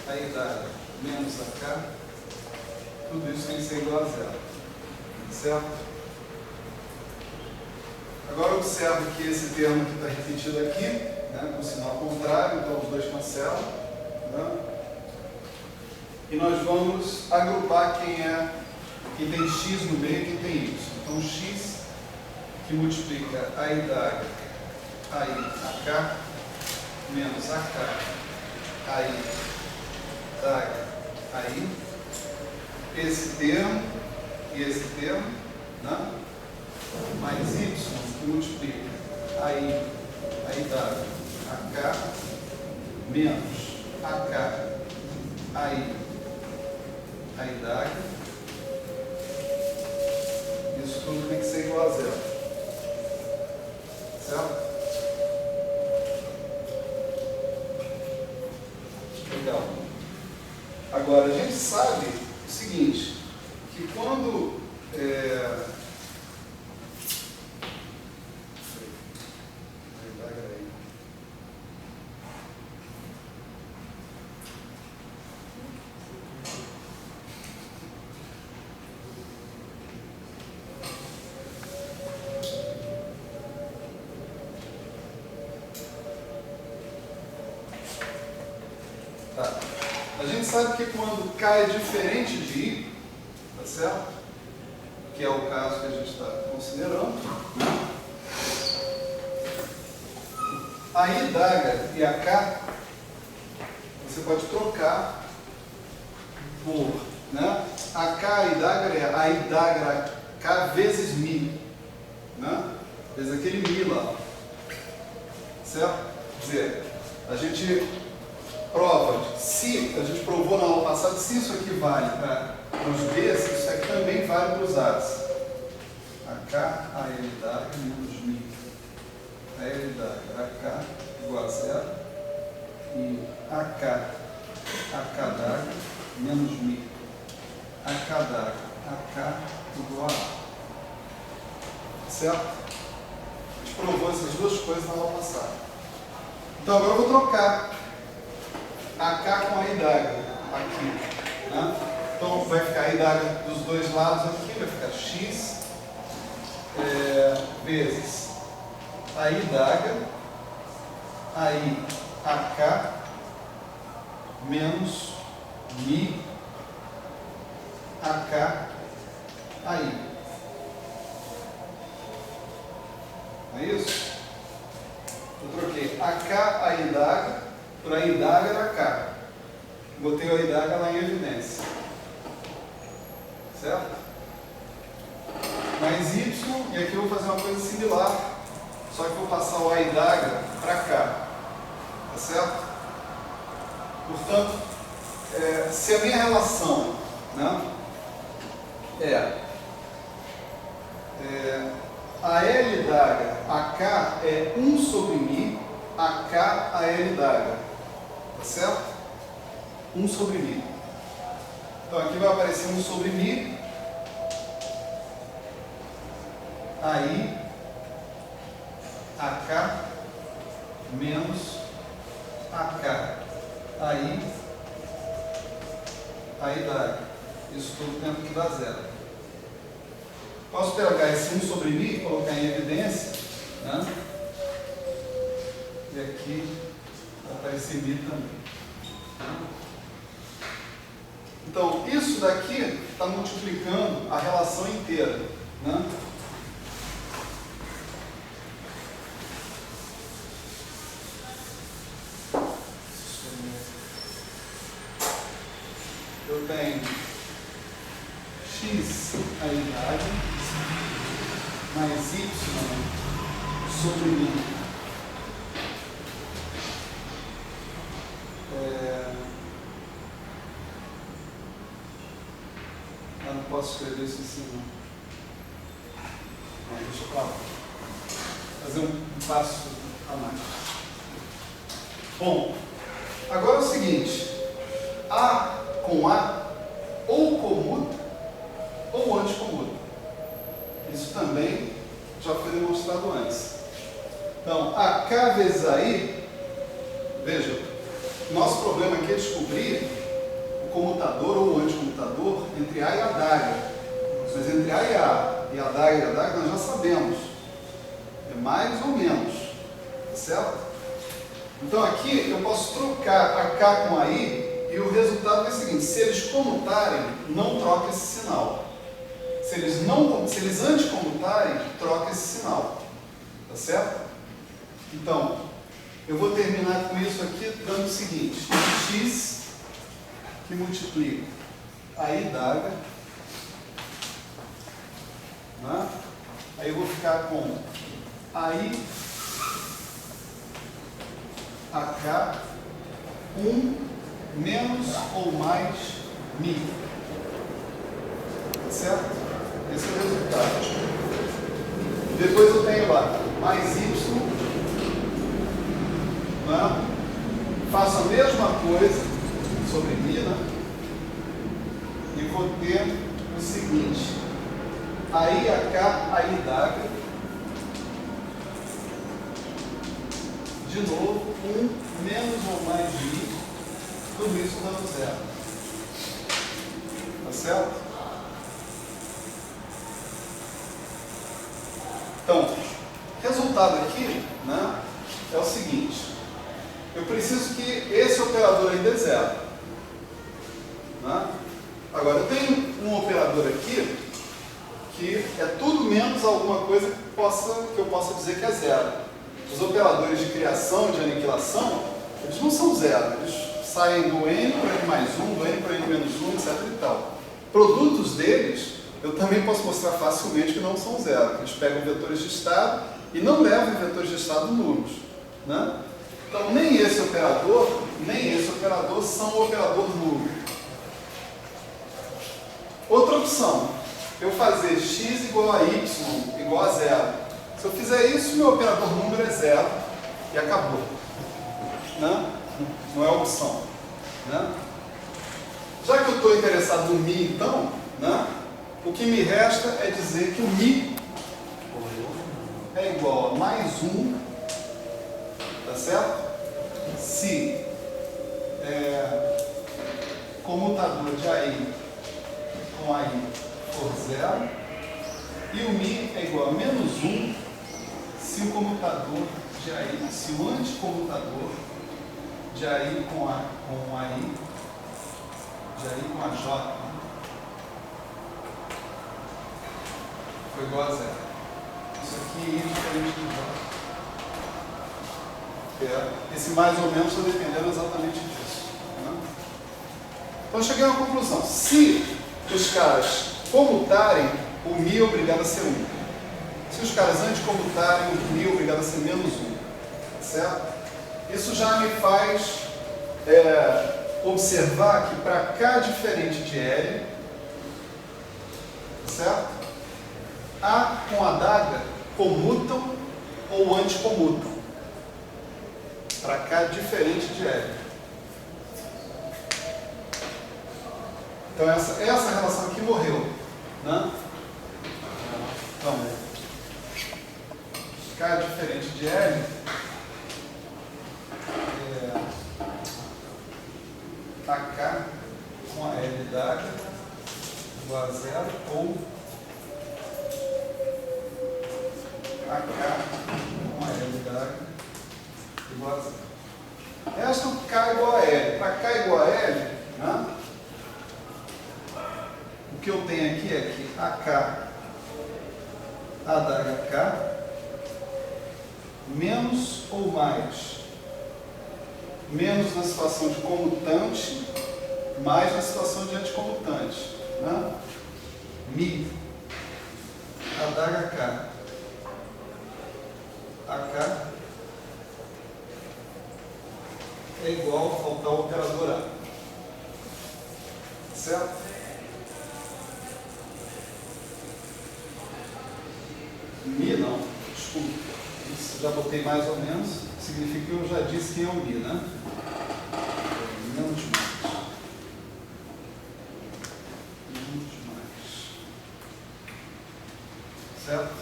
AI dá menos AK, tudo isso tem que ser igual a zero, certo? Agora observe que esse termo que está repetido aqui, né, com sinal contrário, então os dois cancelam, né? E nós vamos agrupar quem tem x no meio e quem tem y. Então x que multiplica AI dá AI AK menos AK AI dá AI, esse termo e esse termo, né? Mais y que multiplica AI dá AK menos AK AI dá, isso tudo tem que ser igual a zero, certo? Legal. Agora, a gente sabe o seguinte, que quando a gente sabe que quando K é diferente de I, tá certo? Que é o caso que a gente está considerando, a I dá e a K você pode trocar por, né? A K I dá é a I dá K vezes Mi, né? Vezes aquele Mi lá, certo? Quer dizer, a gente prova, se a gente provou na aula passada, se isso aqui vale para os B's, isso aqui também vale para os A's. AK, AL dá menos Mi. AL dá AK igual a zero. E AK dá menos Mi. AK dá AK igual a A. Certo? A gente provou essas duas coisas na aula passada. Então agora eu vou trocar AK com a I dá aqui, né? Então vai ficar a I dá dos dois lados aqui, vai ficar X vezes a I dá aí AK menos Mi AK aí. Não é isso? Eu troquei AK I dá por a I dá era K. Botei a I dá lá em evidência. Certo? Mais Y, e aqui eu vou fazer uma coisa similar, só que eu vou passar o I dá para cá. Tá certo? Portanto, se a minha relação, né, a L dá AK é 1 sobre Mi, AK a L dá. Tá certo? 1 sobre Mi. Então aqui vai aparecer 1 sobre Mi. Aí AK menos AK. Aí dá. Isso tudo dentro que dá zero. Posso pegar esse 1 sobre Mi e colocar em evidência, né? E aqui vai aparecer Mi também. Então, isso daqui está multiplicando a relação inteira, né? tenho x a idade mais y sobre mim. Eu não posso escrever isso assim, não. Deixa eu fazer um passo a mais. Bom, agora é o seguinte: A com A ou comuta ou anticomuta. Isso também já foi demonstrado antes. Então, AK vezes AI, veja, nosso problema aqui é descobrir o comutador ou o anticomutador entre A e adaga. Mas entre A e adaga nós já sabemos. É mais ou menos. Tá certo? Então aqui eu posso trocar AK com AI e o resultado é o seguinte: se eles comutarem, não troca esse sinal. Se eles anticomutarem, troca esse sinal. Tá certo? Então, eu vou terminar com isso aqui dando o seguinte: x que multiplica AI daga, né? Aí eu vou ficar com AI AK 1 menos ou mais mi. Tá certo? Esse é o resultado. Depois eu tenho lá mais y, né? Faço a mesma coisa sobre mi, né? E vou ter o seguinte: AI AK, AI daga, de novo, 1 menos ou mais mi, tudo isso dando zero. Tá certo? Então, resultado aqui, né, é o seguinte: eu preciso que esse operador aí dê zero. Né? Agora, eu tenho um operador aqui que é tudo menos alguma coisa que eu possa dizer que é zero. Os operadores de criação, de aniquilação, eles não são zero. Eles saem do n por n mais 1, do n por n menos 1, etc. e tal. Produtos deles, eu também posso mostrar facilmente que não são zero. Eles pegam vetores de estado e não levam vetores de estado nulos. Né? Então, nem esse operador são o operador nulo. Outra opção, eu fazer x igual a y igual a zero. Se eu fizer isso, meu operador número é zero e acabou. Né? Não é opção. Né? Já que eu estou interessado no mi, então, né, o que me resta é dizer que o mi é igual a mais 1, tá certo? Se comutador de AI com AI for zero, e o mi é igual a menos 1 se o comutador de AI, se o anticomutador de AI com AI, de AI com a J foi igual a zero. Isso aqui é diferente do J. Esse mais ou menos está dependendo exatamente disso. Né? Então eu cheguei a uma conclusão: se os caras comutarem, o mi é obrigado a ser 1. Se os caras anticomutarem, o mi é obrigado a ser menos 1. Certo? Isso já me faz observar que para K diferente de L, certo? A com a daga comutam ou anticomutam. Para K diferente de L. Então essa relação aqui morreu. Né? Então, K diferente de L AK com a L daga igual a zero, ou AK com a L daga igual a zero. Resta o K igual a L. Para K igual a L, né, o que eu tenho aqui é que AK, a daga K, menos ou mais, menos na situação de comutante, mais na situação de anticomutante. Né? Mi, adaga K, AK é igual ao tal operador A. Certo? Mi não, desculpa. Isso já botei mais ou menos. Significa que eu já disse quem é o Mi, né? Menos mais. Menos mais. Certo?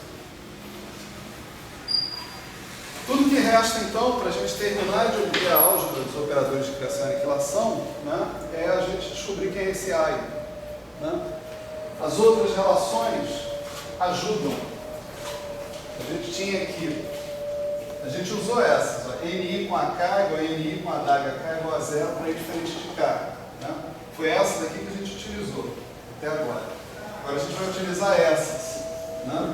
Tudo que resta, então, para a gente terminar de obter a álgebra dos operadores de criação e aniquilação, né, é a gente descobrir quem é esse I. Né? As outras relações ajudam. A gente tinha aqui, a gente usou essas, ó, NI com AK igual a NI com adaga K igual a 0 para ir diferente de K. Né? Foi essa daqui que a gente utilizou até agora. Agora a gente vai utilizar essas. Né?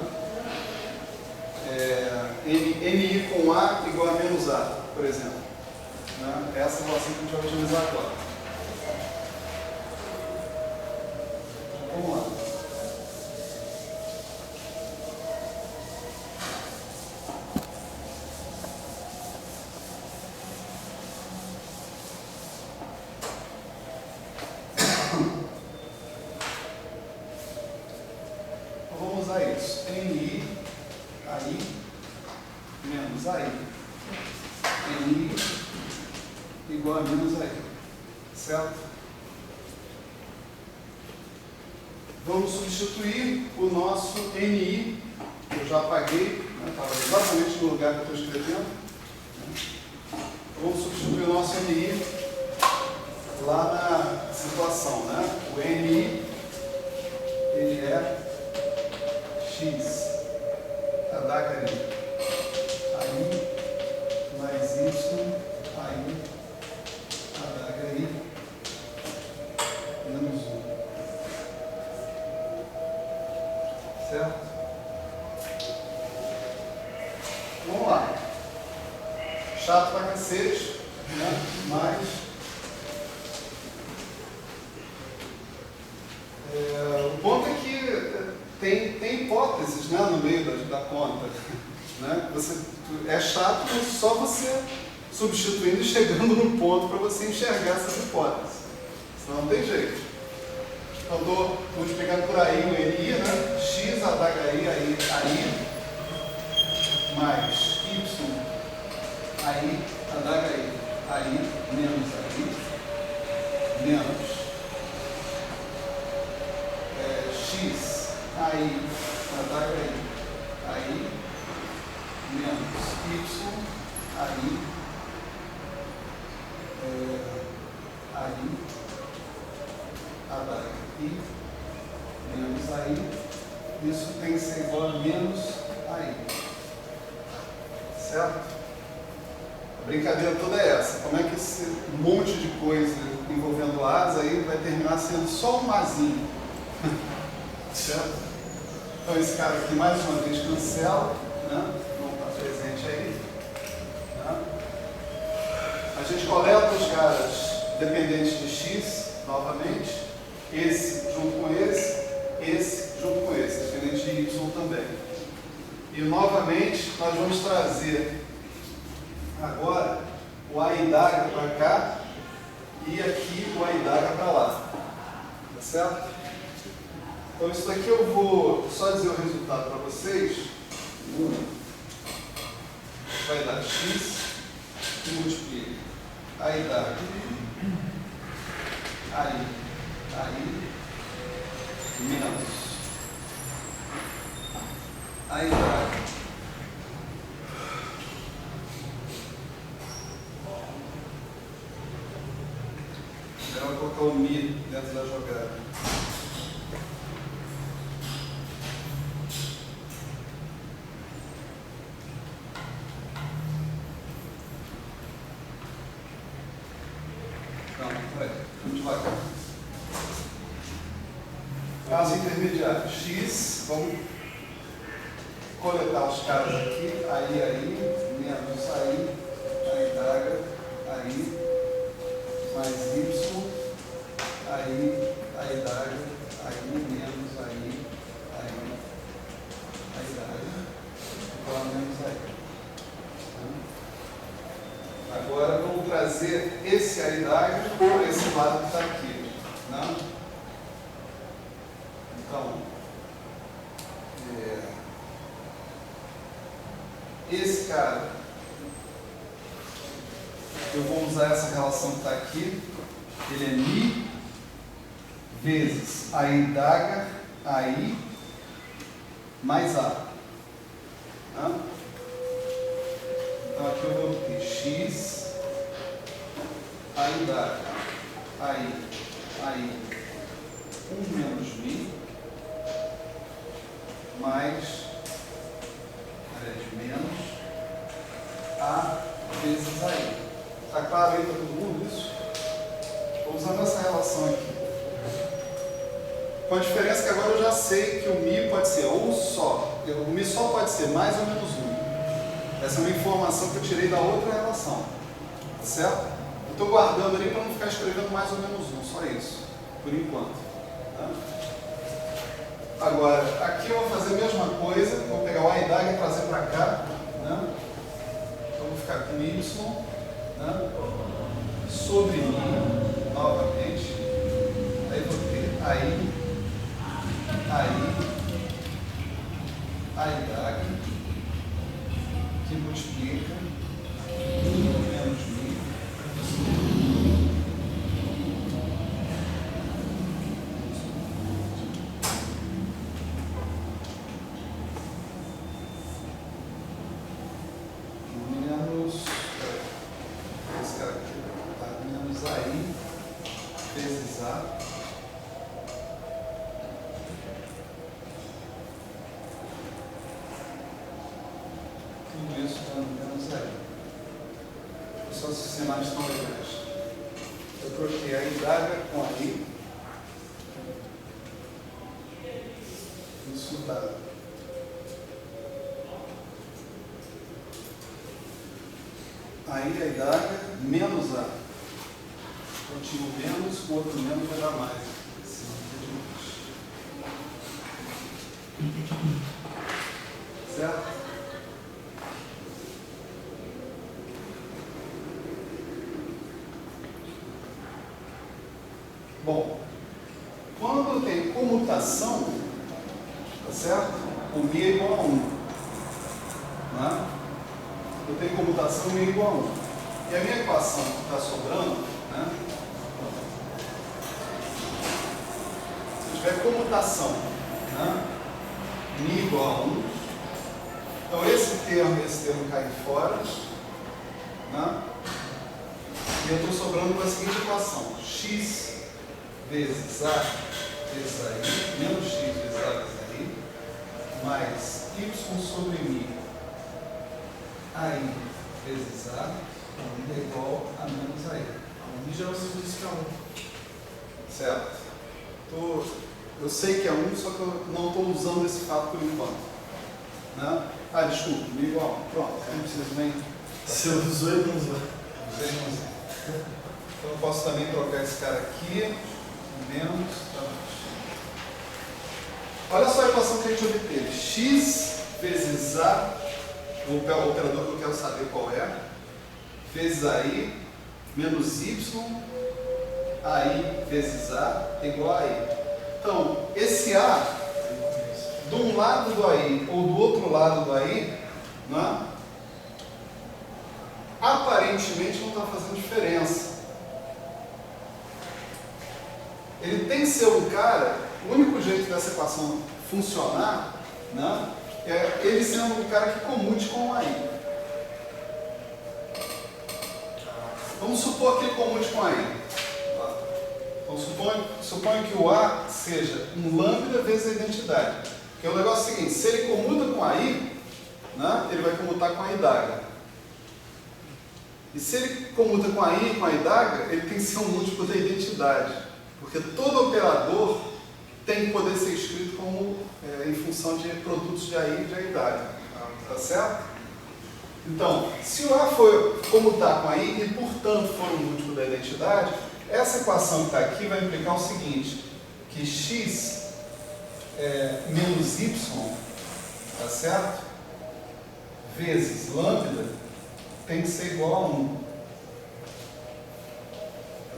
NI com A igual a menos A, por exemplo. Né? Essa é a relação que a gente vai utilizar agora. Vamos lá. Então, vamos usar isso. NI, AI, menos AI. NI igual a menos AI. Certo? Vamos substituir o nosso NI, que eu já apaguei, estava exatamente no lugar que eu estou escrevendo. Vamos substituir o nosso NI lá na situação. Né? O NI ele é X, adaga I mais Y, I, adaga I, menos 1. Certo? Vamos lá. Chato pra cacete, né? Mas o ponto é que tem hipóteses, né, no meio da conta. Né? É chato, mas só você substituindo e chegando no ponto para você enxergar essas hipóteses. Senão não tem jeito. Então, estou multiplicando por aí o NI, né? X, adaga I, AI, mais Y, AI, adaga I, menos AI, menos X, AI, adaga I, menos Y, AI, adaga I, menos AI, isso tem que ser igual a menos AI. Certo? A brincadeira toda é essa. Como é que esse monte de coisa envolvendo A's aí vai terminar sendo só um Azinho? Certo? Então esse cara aqui mais uma vez cancela, né? Não está presente aí. Né? A gente coleta os caras dependentes de X novamente. Esse junto com esse junto com esse, dependente de Y também. E novamente nós vamos trazer agora o AIDAGA para cá e aqui o AIDAGA para lá. Tá certo? Então isso daqui eu vou só dizer o resultado para vocês. Vai dar X e multiplica AIDAGA aí menos AIDAGA ela vai colocar o Mi dentro da jogada. Não, peraí, vamos devagar. Caso intermediário X, vamos coletar os caras aqui, aí, menos aí, daga, aí, mais Y, trazer esse Aidaga para esse lado que está aqui. Né? Então, esse cara, eu vou usar essa relação que está aqui, ele é Mi vezes Aidaga, AI, mais A. Né? Então aqui eu vou ter X, Aidaga, AI, 1 menos Mi, mais, menos A vezes AI. Está claro aí para todo mundo isso? Estou usando essa relação aqui. Com a diferença que agora eu já sei que o Mi pode ser ou só. O Mi só pode ser mais ou menos 1. Essa é uma informação que eu tirei da outra relação. Tá certo? Eu estou guardando ali para não ficar escrevendo mais ou menos 1, só isso. Por enquanto. Tá? Agora, aqui eu vou fazer a mesma coisa. Vou pegar o Aidaga e trazer para cá. Né? Então vou ficar com Y. Né? Sobre Mi, novamente. Aí vou ter Aidaga, que multiplica menos Mi. Menos, esse cara aqui, tá? Menos AI vezes A. Tudo isso dando menos AI. Só se os sinais estão legais. Eu troquei a Aidaga com a I. Isso dá. Aí a Aidaga menos A. Eu tinha o menos, o outro menos vai dar mais. Certo? Bom, quando eu tenho comutação, tá certo? O Mi é igual a 1. Né? Eu tenho comutação Mi é igual a 1. E a minha equação que está sobrando, né? Se eu tiver comutação, né? Mi igual a 1, então esse termo cai fora, né? E eu estou sobrando com a seguinte equação: x vezes A vezes AI, menos x vezes A vezes AI, mais y sobre Mi, AI vezes A, é igual a menos AI. E já você disse que é 1. Certo? Eu sei que é 1, só que eu não estou usando esse fato por enquanto. Né? Ah, desculpa, Mi igual a 1. Pronto, não preciso nem... Se eu usou, ele não usou. Então eu posso também trocar esse cara aqui, menos, tá. Olha só a equação que a gente obteve. X vezes A, o operador que eu quero saber qual é, vezes AI, menos Y, AI vezes A, igual a AI. Então, esse A, de um lado do AI ou do outro lado do AI, né, aparentemente não está fazendo diferença. Ele tem que ser um cara, o único jeito dessa equação funcionar, né, é ele sendo um cara que comute com o AI. Vamos supor que ele comute com o AI. Então suponho que o A seja um lambda vezes a identidade. Porque o negócio é o seguinte: se ele comuta com a I, né, ele vai comutar com a Aidaga. E se ele comuta com a I e com a Aidaga, ele tem que ser um múltiplo da identidade. Porque todo operador tem que poder ser escrito como em função de produtos de AI e de Aidaga. Tá certo? Então, se o A for comutar com a I e, portanto, for um múltiplo da identidade, essa equação que está aqui vai implicar o seguinte, que x menos y, tá certo? Vezes lambda tem que ser igual a 1.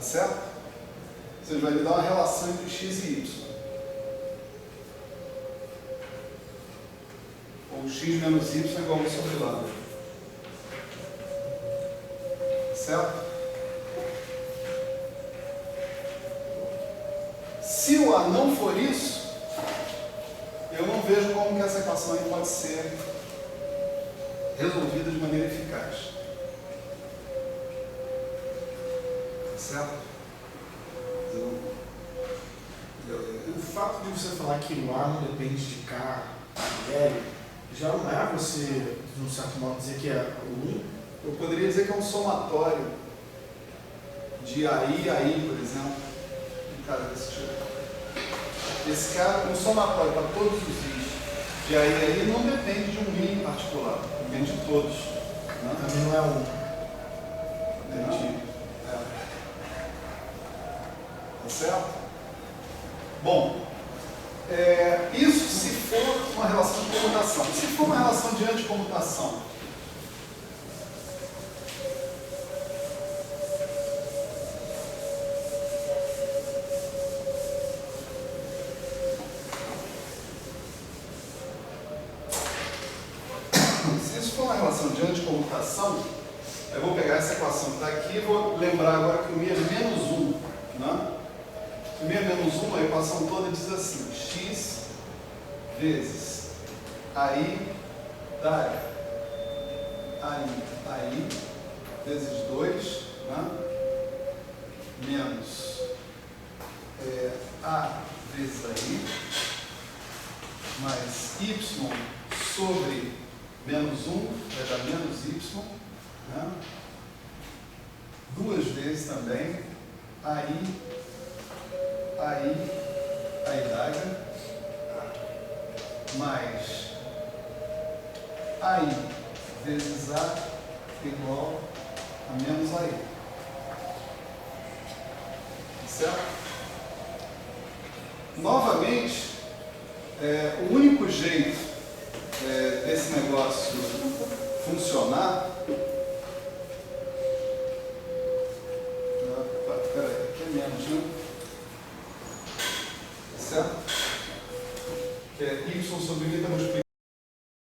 certo? Ou seja, vai me dar uma relação entre x e y. Ou x menos y é igual a 1 sobre lambda. Certo? Se o A não for isso, eu não vejo como que essa equação aí pode ser resolvida de maneira eficaz. Certo? O fato de você falar que o A não depende de K e L, já não é você, de um certo modo, dizer que é o 1? Eu poderia dizer que é um somatório de AI e AI, por exemplo. Um cara desse tipo. Esse cara, um somatório para todos os i's de AI e AI não depende de um i em particular, depende de todos. Né? Também não é 1. Entendi. Tá certo? Bom, isso se for uma relação de comutação. Se for uma relação de anticomutação, eu vou pegar essa equação que está aqui e vou lembrar agora que o mi é menos 1. Né? O mi é menos 1, a equação toda diz assim: x vezes AI da AI vezes 2, né? Menos A vezes AI mais y sobre menos 1, vai dar menos y, né? Duas vezes também AI d'água, mais AI vezes A igual a menos AI. Certo? Novamente, o único jeito desse negócio funcionar